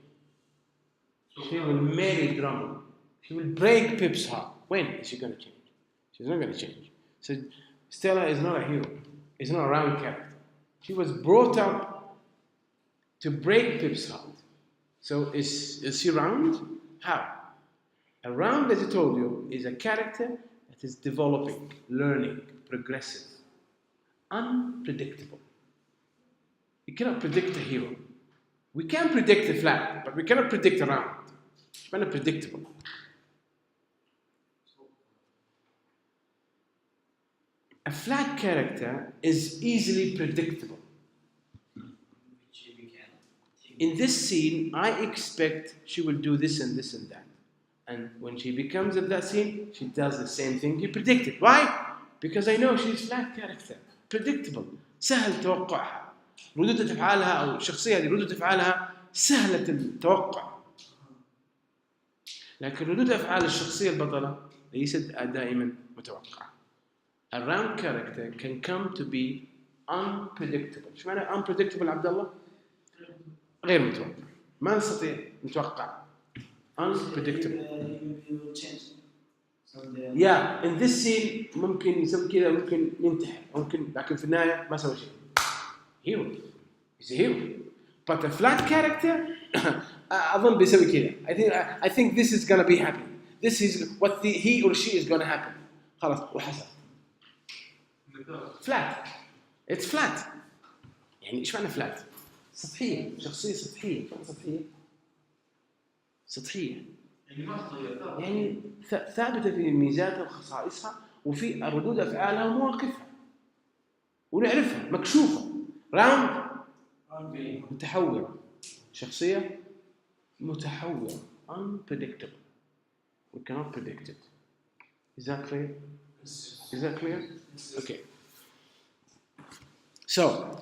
She will marry Drummond. She will break Pip's heart. When is she going to change? She's not going to change. So Stella is not a hero. Is not a round character. She was brought up to break Pip's heart. So is she round? How? A round, as I told you, is a character that is developing, learning, progressive, unpredictable. You cannot predict a hero. We can predict a flat, but we cannot predict a round. It's unpredictable. A flat character is easily predictable. In this scene, I expect she will do this and this and that. And when she becomes in that scene, she does the same thing you predicted. Why? Because I know she's flat character. Predictable. سهل توقعها. ردود أفعالها أو الشخصية دي ردود أفعالها سهلة التوقع. لكن ردود أفعال الشخصية البطلة ليست دائما متوقعة. A round character can come to be unpredictable. شو معنى unpredictable عبد الله؟ غير متوقع. ما نستطيع نتوقع. Unpredictable. Yeah, in this scene ممكن يسوي كذا ممكن ينتحر ممكن لكن في النهاية ما سوى شيء. Hero. He's a hero. But a flat character أظن بيسوي كذا. I think this is gonna be happening. This is what he or she is gonna happen. خلاص وحصل. Flat. It's flat. يعني إيش معنى flat؟ سطحية. شخصية سطحية. سطحية. يعني ثابتة في ميزاتها وخصائصها وفي ردود أفعالها ومواقفها ونعرفها مكشوفة. راوند متحورة. شخصية متحورة. Unpredictable. We cannot predict it. Is that clear? Is that clear? Okay. So,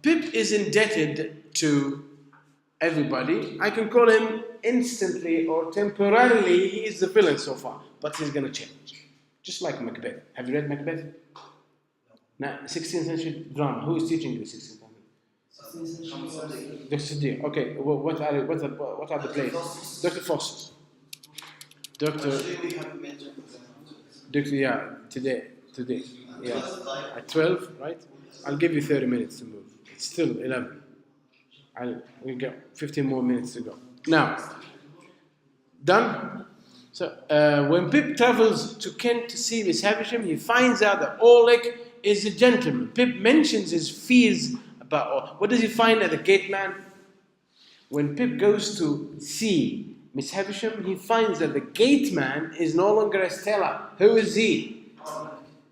Pip is indebted to everybody. I can call him instantly or temporarily. He is the villain so far, but he's going to change. Just like Macbeth. Have you read Macbeth? No. 16th century drama. Who is teaching you 16th century? Dr. D. Okay. What are the plays? Dr. Foster's. Dr. Yeah. Today. Yeah. At 12, right? I'll give you 30 minutes to move. It's still 11. We'll get 15 more minutes to go. Now, done? So, when Pip travels to Kent to see Miss Havisham, he finds out that Orlick is a gentleman. Pip mentions his fears about... What does he find at the gate man? When Pip goes to see Miss Havisham, he finds that the gate man is no longer a Stella. Who is he?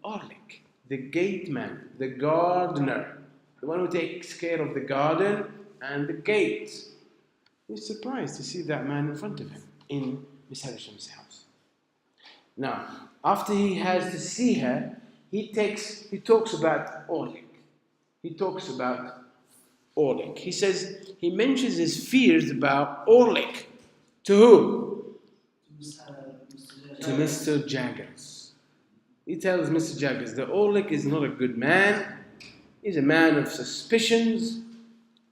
Orlick. The gate man. The gardener. The one who takes care of the garden and the gate. He's surprised to see that man in front of him in Miss Havisham's house. Now, after he has to see her, he talks about Orlik. He talks about Orlik. He says, he mentions his fears about Orlik. To who? To Mr. Jaggers. He tells Mr. Jaggers that Orlik is not a good man. He's a man of suspicions,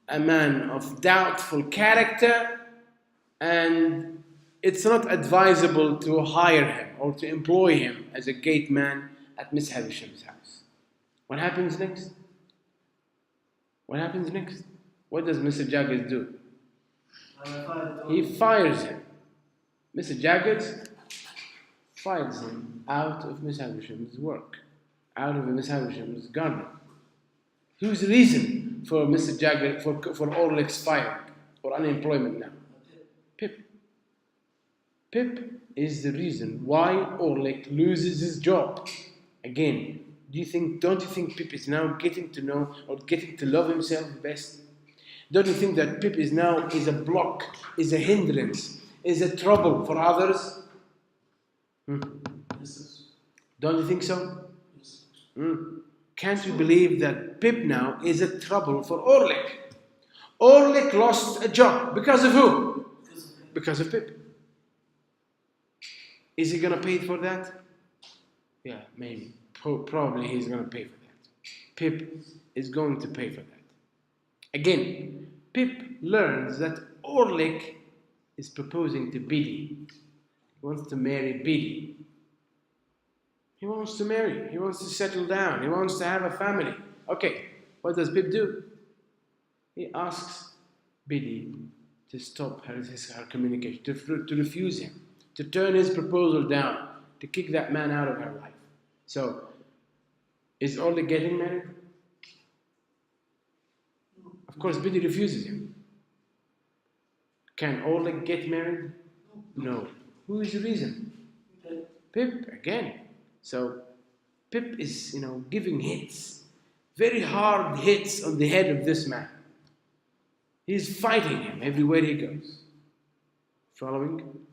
a man of doubtful character, and it's not advisable to hire him or to employ him as a gate man at Miss Havisham's house. What happens next? What happens next? What does Mr. Jaggers do? He fires him. Mr. Jaggers fires him out of Miss Havisham's work, out of Miss Havisham's garden. Who's the reason for Mr. Jaggers, for Orlik's firing or unemployment now? Pip. Pip is the reason why Orlik loses his job. Again, don't you think Pip is now getting to know or getting to love himself best? Don't you think that Pip is a block, is a hindrance, is a trouble for others? Don't you think so? Can't you believe that Pip now is a trouble for Orlik? Orlik lost a job because of who? Because of Pip. Is he going to pay for that? Yeah, maybe. Probably he's going to pay for that. Pip is going to pay for that. Again, Pip learns that Orlik is proposing to Biddy. He wants to marry Biddy. He wants to marry. He wants to settle down. He wants to have a family. Okay, what does Pip do? He asks Biddy to stop her communication, to refuse him, to turn his proposal down, to kick that man out of her life. So, is Orlik getting married? Of course, Biddy refuses him. Can Orlik get married? No. Who is the reason? Pip, again. So, Pip is, giving hits, very hard hits on the head of this man. He's fighting him everywhere he goes. Following?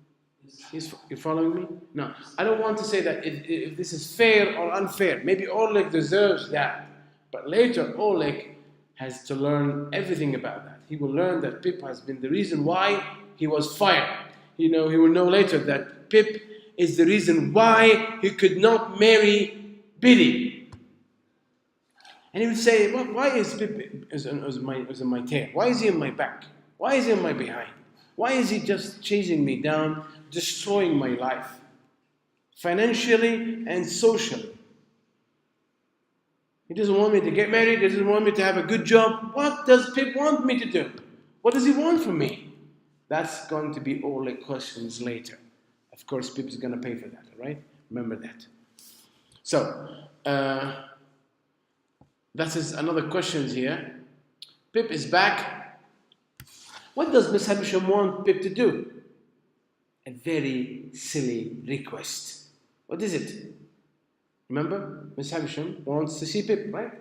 You following me? No, I don't want to say that if this is fair or unfair. Maybe Orlik deserves that. But later, Orlik has to learn everything about that. He will learn that Pip has been the reason why he was fired. He will know later that Pip is the reason why he could not marry Biddy. And he would say, well, why is Pip on my tail? Why is he on my back? Why is he on my behind? Why is he just chasing me down, destroying my life? Financially and socially. He doesn't want me to get married. He doesn't want me to have a good job. What does Pip want me to do? What does he want from me? That's going to be all the questions later. Of course, Pip is going to pay for that, all right? Remember that. So, that is another question here. Pip is back. What does Miss Havisham want Pip to do? A very silly request. What is it? Remember, Miss Havisham wants to see Pip, right?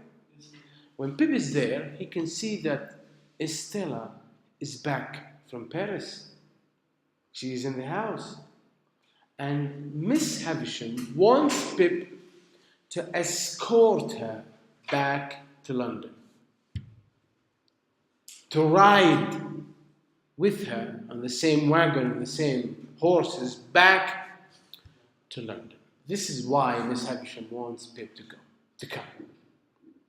When Pip is there, he can see that Estella is back from Paris. She is in the house. And Miss Havisham wants Pip to escort her back to London. To ride with her on the same wagon, the same horses, back to London. This is why Miss Havisham wants Pip to come.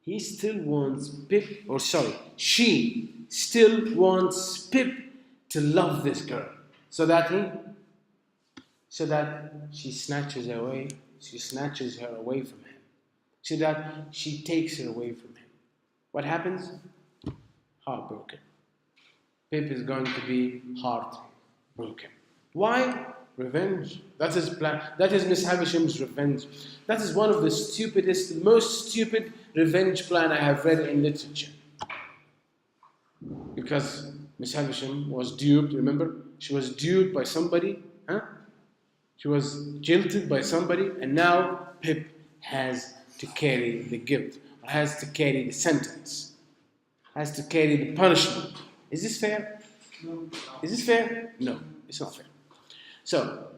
He still wants Pip, she still wants Pip to love this girl, so that she snatches her away from him, so that she takes her away from him. What happens? Heartbroken. Pip is going to be heartbroken. Why? Revenge. That is plan. That is Miss Havisham's revenge. That is one of the stupidest, most stupid revenge plan I have read in literature. Because Miss Havisham was duped, remember? She was duped by somebody, She was jilted by somebody, and now Pip has to carry the guilt, or has to carry the sentence, has to carry the punishment. Is this fair? No. Is this fair? No, it's not fair. So,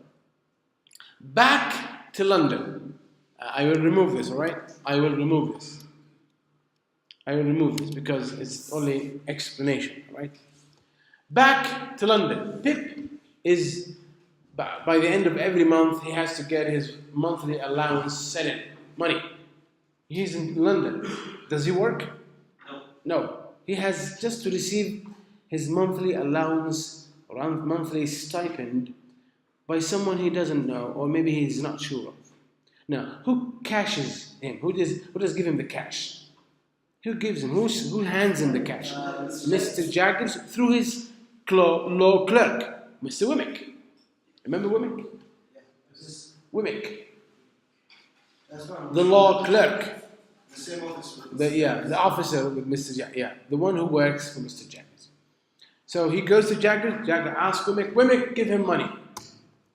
back to London. I will remove this, all right? I will remove this. I will remove this because it's only explanation, all right? Back to London. Pip is, by the end of every month, he has to get his monthly allowance set in. Money. He's in London. Does he work? No. No. He has just to receive his monthly allowance or monthly stipend by someone he doesn't know or maybe he's not sure of. Now, who cashes him? Who does give him the cash? Who gives him? Who hands him the cash? Mr. Jaggers through his law clerk, Mr. Wimmick. Remember Wimmick? Wimmick. That's right. The law clerk. The same office. The officer with Mr. Jaggers. The one who works for Mr. Jaggers. So he goes to Jaggers. Jaggers asks Wimmick. Wimmick, give him money.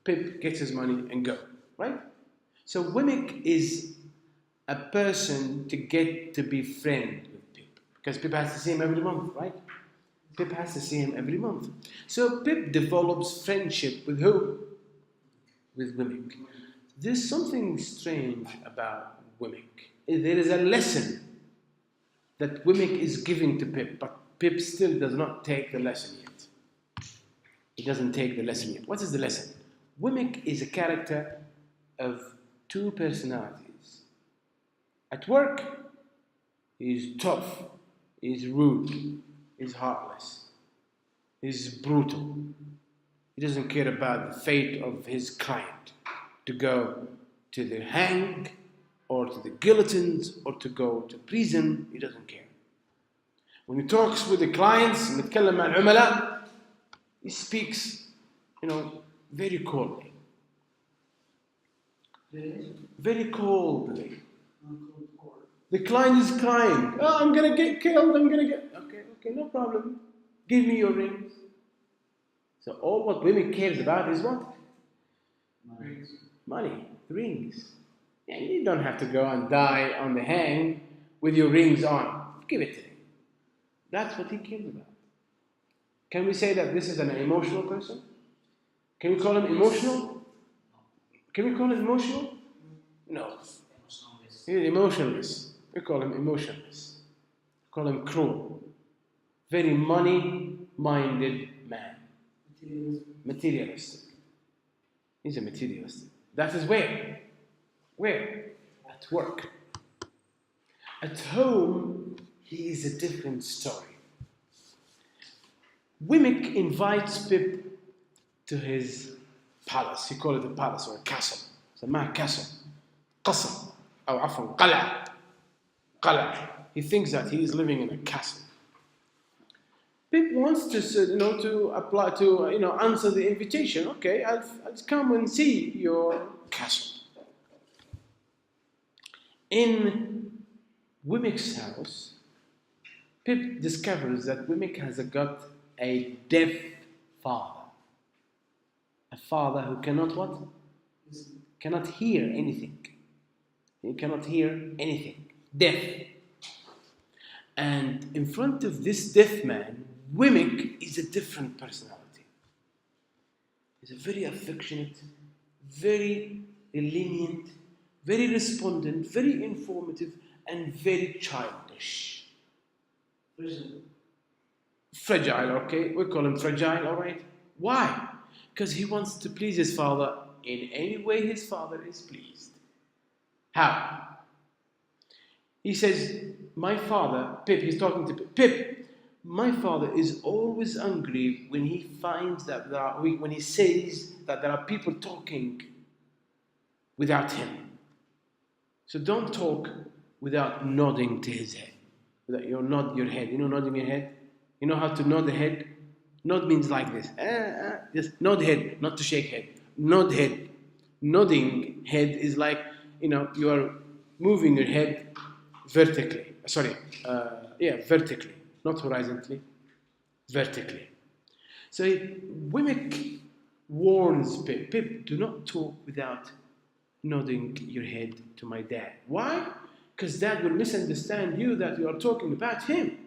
Pip gets his money and go. Right? So Wimmick is a person to get to be friend with Pip. Because Pip has to see him every month, right? Pip has to see him every month. So Pip develops friendship with who? With Wimmick. There's something strange about Wimmick. There is a lesson that Wimmick is giving to Pip, but Pip still does not take the lesson yet. He doesn't take the lesson yet. What is the lesson? Wimmick is a character of two personalities. At work, he's tough, he's rude, he's heartless, he's brutal. He doesn't care about the fate of his client, to go to the hang, or to the guillotines, or to go to prison. He doesn't care. When he talks with the clients, نتكلم مع العملاء, he speaks, very coldly. Very coldly. The client is crying. Oh, I'm going to get killed. Okay, no problem. Give me your rings. So all what women cares about is what? Money. Rings. Yeah, you don't have to go and die on the hang with your rings on. Give it to him. That's what he cares about. Can we say that this is an emotional person? Can we call him emotional? Can we call him emotional? No. He's emotionless. We call him emotionless. We call him cruel. Very money-minded man. Materialistic. He's a materialistic. That is where? Where? At work. At home, he is a different story. Wimmick invites Pip to his palace. He calls it a palace or a castle. سماها castle. قصر. أو عفوا قلعة. قلعة. He thinks that he is living in a castle. Pip wants to apply to answer the invitation. Okay, I'll come and see your castle. In Wimmick's house, Pip discovers that Wimmick has got a deaf father. A father who cannot what? Cannot hear anything. He cannot hear anything. Deaf. And in front of this deaf man, Wimmick is a different personality. He's a very affectionate, very lenient, very respondent, very informative, and very childish. Fragile, okay? We call him fragile, all right? Why? Because he wants to please his father in any way his father is pleased. How? He says, my father, Pip, he's talking to Pip, my father is always angry when he finds that when he says that there are people talking without him. So don't talk without nodding to his head. Without you nod your head. You know nodding your head? You know how to nod the head? Nod means like this. Just nod head, not to shake head. Nod head. Nodding head is like, you are moving your head vertically. Vertically. Not horizontally. Vertically. So Wimmick warns Pip. Pip, do not talk without nodding your head to my dad. Why? Because dad will misunderstand you that you are talking about him.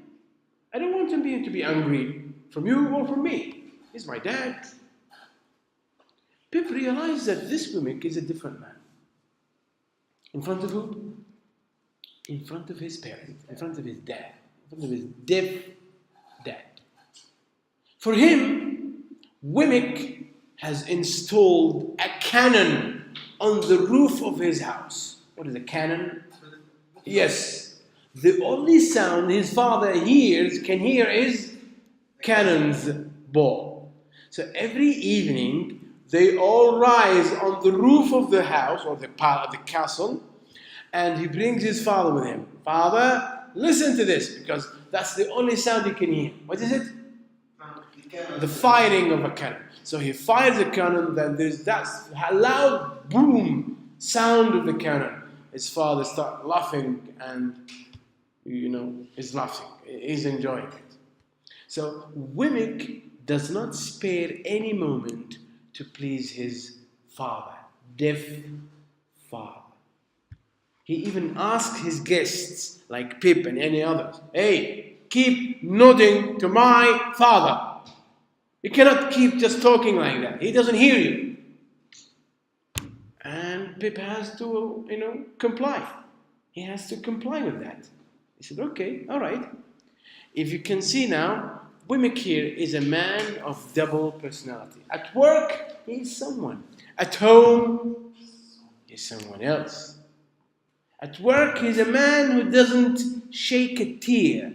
I don't want him to be angry from you or from me. He's my dad. Pip realized that this Wimmick is a different man. In front of who? In front of his parent, in front of his dad, in front of his deaf dad. For him, Wimmick has installed a cannon on the roof of his house. What is a cannon? Yes. The only sound his father can hear is cannon's ball. So every evening, they all rise on the roof of the house or the castle, and he brings his father with him. Father, listen to this, because that's the only sound he can hear. What is it? The firing of a cannon. So he fires a cannon, then there's that loud boom sound of the cannon. His father starts laughing and, is laughing. He's enjoying it. So Wimmick does not spare any moment to please his father, deaf father. He even asks his guests, like Pip and any others, hey, keep nodding to my father. You cannot keep just talking like that. He doesn't hear you. And Pip has to, comply. He has to comply with that. He said, okay, all right. If you can see now, Wimmick here is a man of double personality. At work, he's someone. At home, he's someone else. At work, he's a man who doesn't shake a tear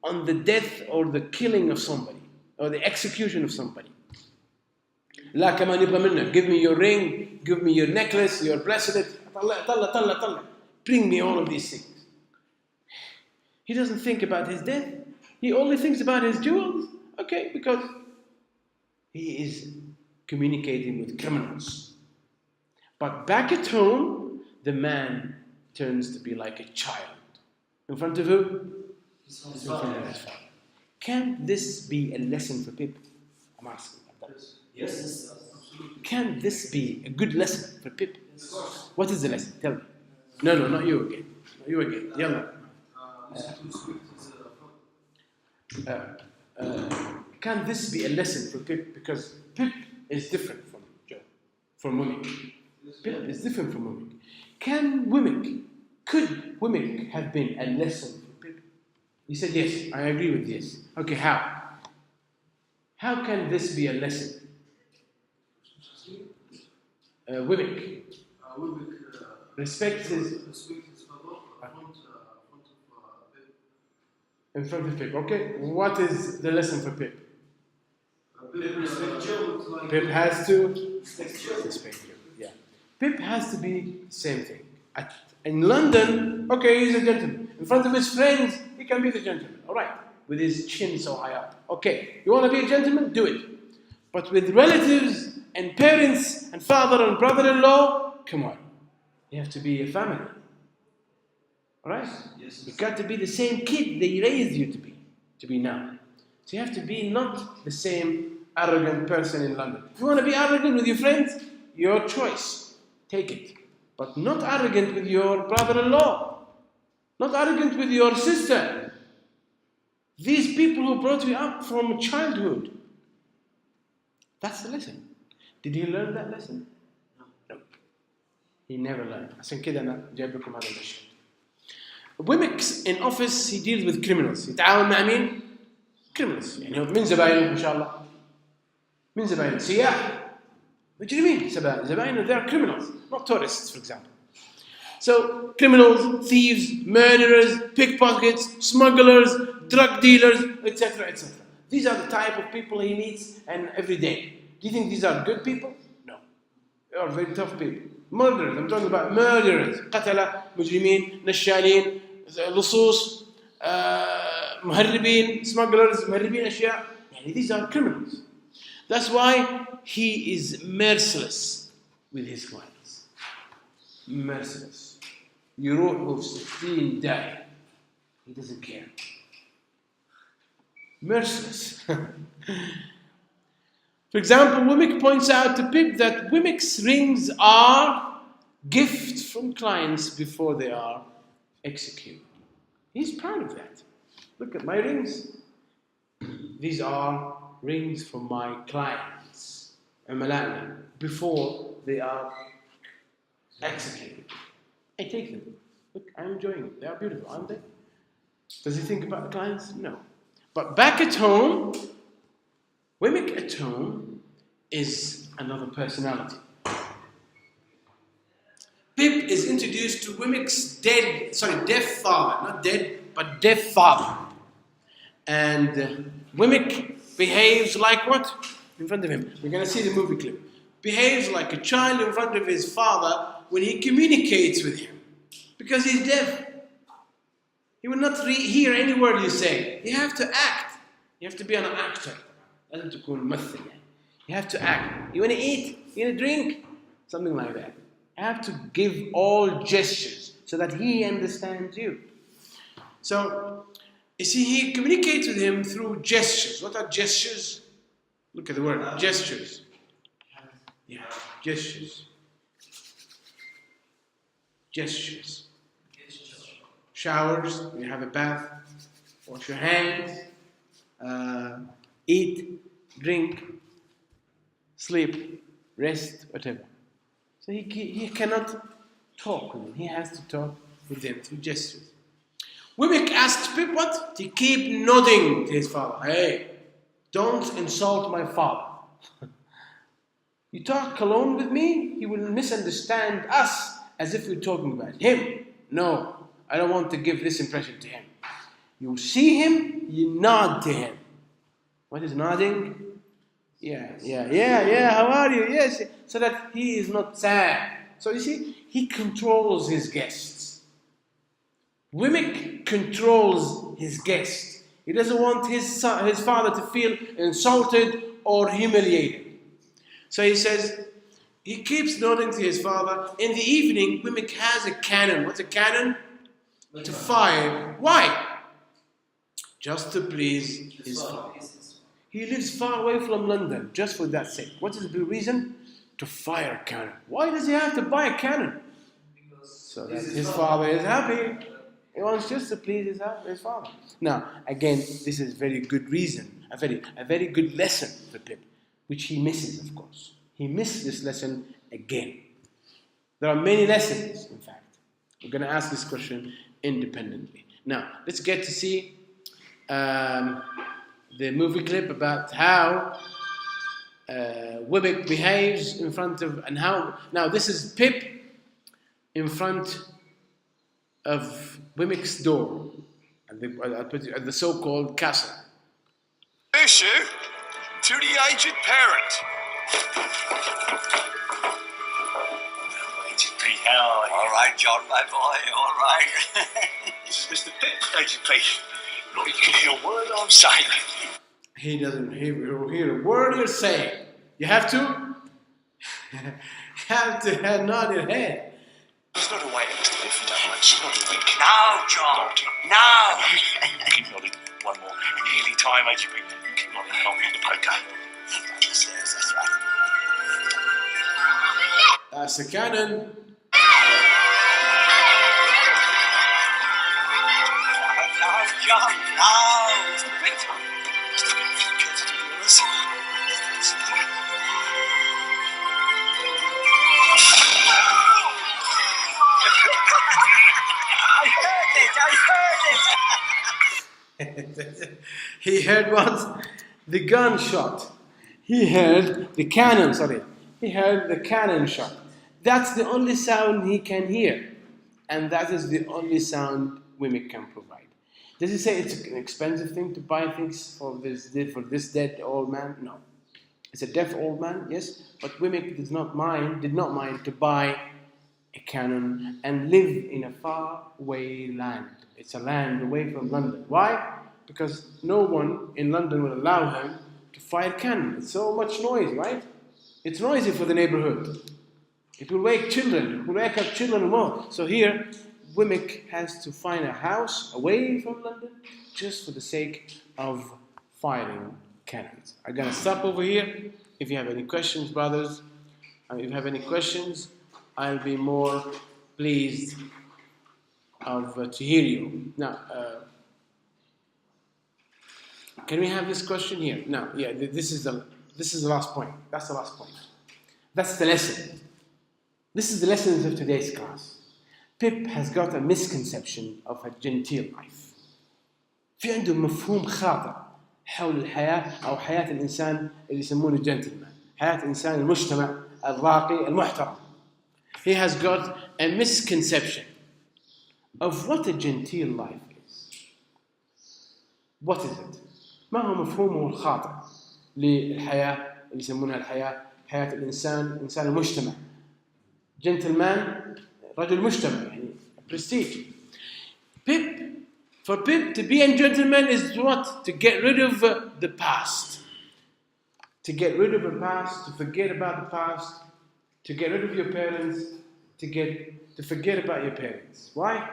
on the death or the killing of somebody or the execution of somebody. لا كمان يبغى منك. Give me your ring, give me your necklace, your bracelet. طلع. Bring me all of these things. He doesn't think about his death. He only thinks about his jewels. Okay, because he is communicating with criminals. But back at home, the man turns to be like a child. In front of who? In front of his father. Can this be a lesson for people? I'm asking. Yes, absolutely. Can this be a good lesson for people? What is the lesson? Tell me. No, not you again. Not you again. Yalla. Can this be a lesson for Pip? Because Pip is different from Joe, from Wimmick. Pip is different from Wimmick. Could Wimmick have been a lesson for Pip? He said, yes, I agree with this. Okay, how? How can this be a lesson? Wimmick. Respect his in front of Pip. Okay, what is the lesson for Pip? Pip has to respect you. Yeah. Pip has to be the same thing. In London, okay, he's a gentleman. In front of his friends, he can be the gentleman. All right, with his chin so high up. Okay, you want to be a gentleman? Do it. But with relatives and parents and father and brother-in-law, come on. You have to be a family. Alright? Yes. You've got to be the same kid they raised you to be now. So you have to be not the same arrogant person in London. If you want to be arrogant with your friends, your choice. Take it. But not arrogant with your brother-in-law. Not arrogant with your sister. These people who brought you up from childhood. That's the lesson. Did he learn that lesson? No. He never learned. عشان كده أنا جايب لكم هذا المشهد. Wimmick in office he deals with criminals. يتعاون مع مين؟ criminals. يعني من زباينه إن شاء الله. من زباينه سياح. مجرمين زباينه they are criminals, not tourists, for example. So criminals, thieves, murderers, pickpockets, smugglers, drug dealers, etc., etc. These are the type of people he meets and every day. Do you think these are good people? No. They are very tough people. Murderers, I'm talking about murderers. قتلة, مجرمين, نشالين, لصوص, مهربين, smugglers, مهربين أشياء. These are criminals. That's why he is merciless with his clients. Merciless. يروح ب60 داعي. He doesn't care. Merciless. For example, Wimmick points out to Pip that Wimmick's rings are gifts from clients before they are executed. He's proud of that. Look at my rings. These are rings from my clients, before they are executed. I take them. Look, I'm enjoying it. They are beautiful, aren't they? Does he think about the clients? No. But back at home, Wimmick at home is another personality. Pip is introduced to Wimmick's deaf father. Not dead, but deaf father. And Wimmick behaves like what? In front of him. We're going to see the movie clip. Behaves like a child in front of his father when he communicates with him. Because he's deaf. He will not hear any word you say. You have to act. You have to be an actor. لازم تكون ممثل. You have to act. You want to eat? You want to drink? Something like that. You have to give all gestures so that he understands you. So, you see, he communicates with him through gestures. What are gestures? Look at the word, gestures. Yeah, gestures. Gestures. Showers, when you have a bath, wash your hands, eat, drink, sleep, rest, whatever. So he cannot talk with them. He has to talk with them through gestures. Wimmick asks Pip what? To keep nodding to his father. Hey, don't insult my father. You talk alone with me, he will misunderstand us as if we're talking about him. No, I don't want to give this impression to him. You see him, you nod to him. What is nodding? Yeah, how are you? Yes, so that he is not sad. So you see, he controls his guests. Wimmick controls his guests. He doesn't want his father to feel insulted or humiliated. So he says, he keeps nodding to his father. In the evening, Wimmick has a cannon. What's a cannon? To fire. Why? Just to please his father. He lives far away from London, just for that sake. What is the reason? To fire a cannon. Why does he have to buy a cannon? So that his father is happy. He wants just to please his father. Now, again, this is a very good reason, a very good lesson for Pip, which he misses, of course. He missed this lesson again. There are many lessons, in fact. We're going to ask this question independently. Now, let's get to see the movie clip about how Wimmick behaves in front of, and how, now this is Pip in front of Wimmick's door, at the so-called castle. Issue to the aged parent. Aged P, how are you? All right, John, my boy, all right. This is Mr. Pip, Aged P. Look, you can hear a word I'm saying. He doesn't hear a word you're saying. You have to? Nod your head. Just nod away if you don't mind. Just nod a wink. Now, John, now. Keep nodding. One more. Nearly time, Aged P. Keep nodding. I'll read the poker. Yes, that's right. That's the cannon. Now, John, now. It's the big time. Just a bit of kids, to be honest. I heard it. He heard what? The gunshot. He heard the cannon, He heard the cannon shot. That's the only sound he can hear. And that is the only sound Wimmick can provide. Does he say it's an expensive thing to buy things for this dead old man? No. It's a deaf old man, yes, but Wimmick did not mind to buy a cannon and live in a far-away land. It's a land away from London. Why? Because no one in London will allow him to fire a cannon. It's so much noise, right? It's noisy for the neighborhood. It will wake children. It will wake up children more. So here, Wimmick has to find a house away from London just for the sake of firing cannons. I'm going to stop over here. If you have any questions, brothers, if you have any questions, I'll be more pleased to hear you. Now, can we have this question here? No, yeah, this is the last point. That's the last point. That's the lesson. This is the lessons of today's class. Pip has got a misconception of a genteel life. في عنده مفهوم خاطئ حول الحياة أو حياة الإنسان اللي يسمونه gentleman. حياة إنسان المجتمع الراقي المحترم. He has got a misconception of what a genteel life is. What is it? ما هو مفهومه الخاطئ للحياة اللي يسمونها حياة الإنسان إنسان المجتمع. Gentleman رجل مجتمع يعني prestige. For Pip to be a gentleman is what? To get rid of the past. To get rid of the past, to forget about the past, to get rid of your parents, to forget about your parents. Why?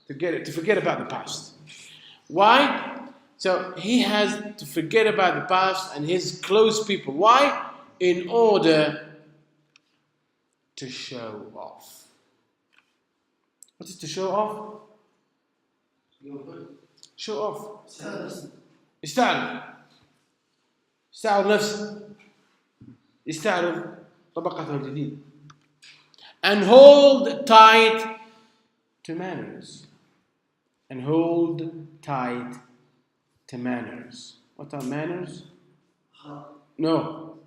To forget about the past. Why? So he has to forget about the past and his close people. Why? In order to show off. What is to show off? Show off. يستعرض نفسه. يستعرض طبقته الجديدة. And hold tight to manners. And hold tight to manners. What are manners? No.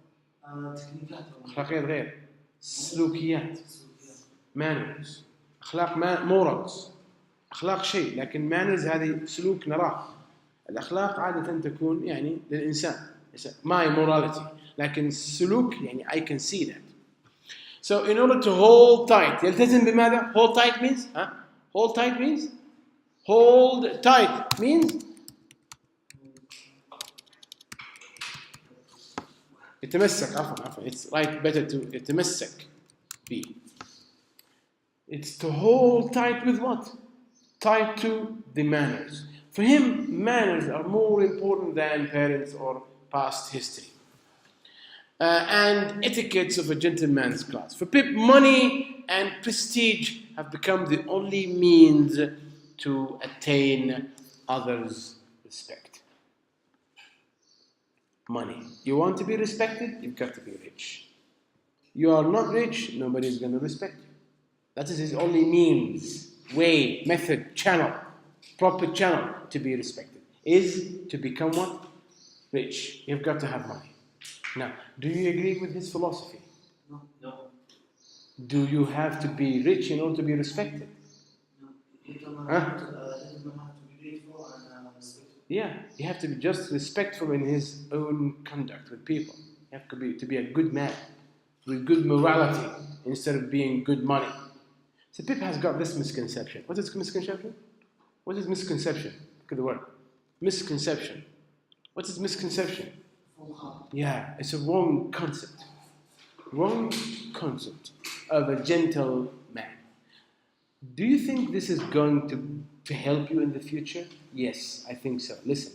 أخلاقيات غير. سلوكيات. Manners. أخلاق morals. أخلاق شيء لكن manners هذه سلوك نراه. الأخلاق عادة تكون يعني للإنسان. My morality. لكن السلوك يعني I can see that. So in order to hold tight. يلتزم بماذا? Hold tight means? Hold tight means? Hold tight means يتمسك عفوا it's right better to يتمسك be. It's to hold tight with what? Tied to the manners. For him, manners are more important than parents or past history. And etiquettes of a gentleman's class. For Pip, money and prestige have become the only means to attain others' respect. Money. You want to be respected? You've got to be rich. You are not rich, nobody's going to respect you. That is his only means, way, method, channel, proper channel to be respected. Is to become what? Rich. You've got to have money. Now, do you agree with this philosophy? No. Do you have to be rich in order to be respected? Yeah, you have to be just respectful in his own conduct with people. You have to be a good man with good morality instead of being good money. So Pip has got this misconception. What is misconception? What is misconception? Look at the word. Misconception. What is misconception? Yeah, it's a wrong concept. Wrong concept of a gentle man. Do you think this is going to help you in the future? Yes, I think so. Listen,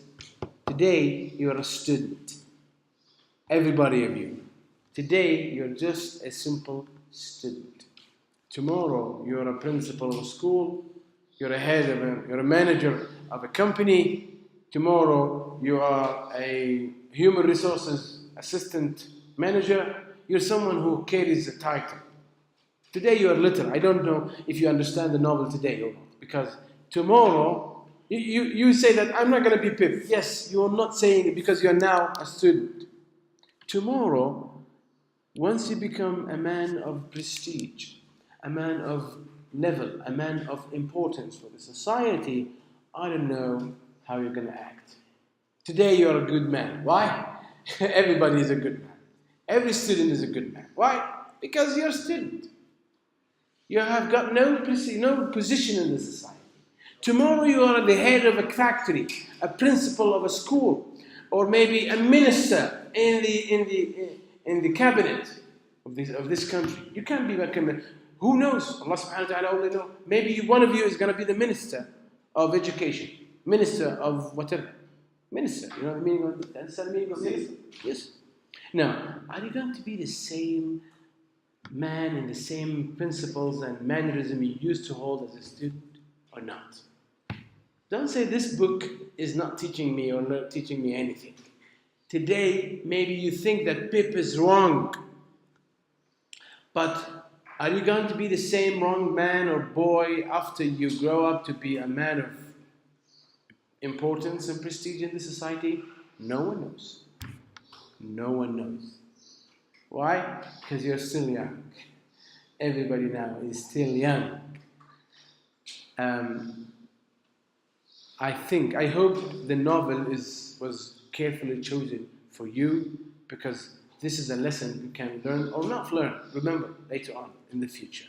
today you're a student. Everybody of you. Today you're just a simple student. Tomorrow you're a principal of a school. You're a manager of a company. Tomorrow you are a human resources assistant manager. You're someone who carries a title. Today you are little. I don't know if you understand the novel today or not. Because tomorrow, you say that I'm not going to be Pip. Yes, you're not saying it because you're now a student. Tomorrow, once you become a man of prestige, a man of level, a man of importance for the society, I don't know how you're going to act. Today you're a good man. Why? Everybody is a good man. Every student is a good man. Why? Because you're a student. You have got no position in the society. Tomorrow you are the head of a factory, a principal of a school, or maybe a minister in the cabinet of this country. You can't be like a. Who knows? Allah subhanahu wa ta'ala only knows. Maybe one of you is going to be the minister of education, minister of whatever. Minister, you know the meaning of minister? Yes. Now, are you going to be the same man and the same principles and mannerism you used to hold as a student or not? Don't say this book is not teaching me or not teaching me anything. Today, maybe you think that Pip is wrong, but Are you going to be the same wrong man or boy after you grow up to be a man of importance and prestige in the society? No one knows. No one knows. Why? Because you're still young. Everybody now is still young. I hope the novel was carefully chosen for you, because this is a lesson you can learn or not learn, remember, later on in the future.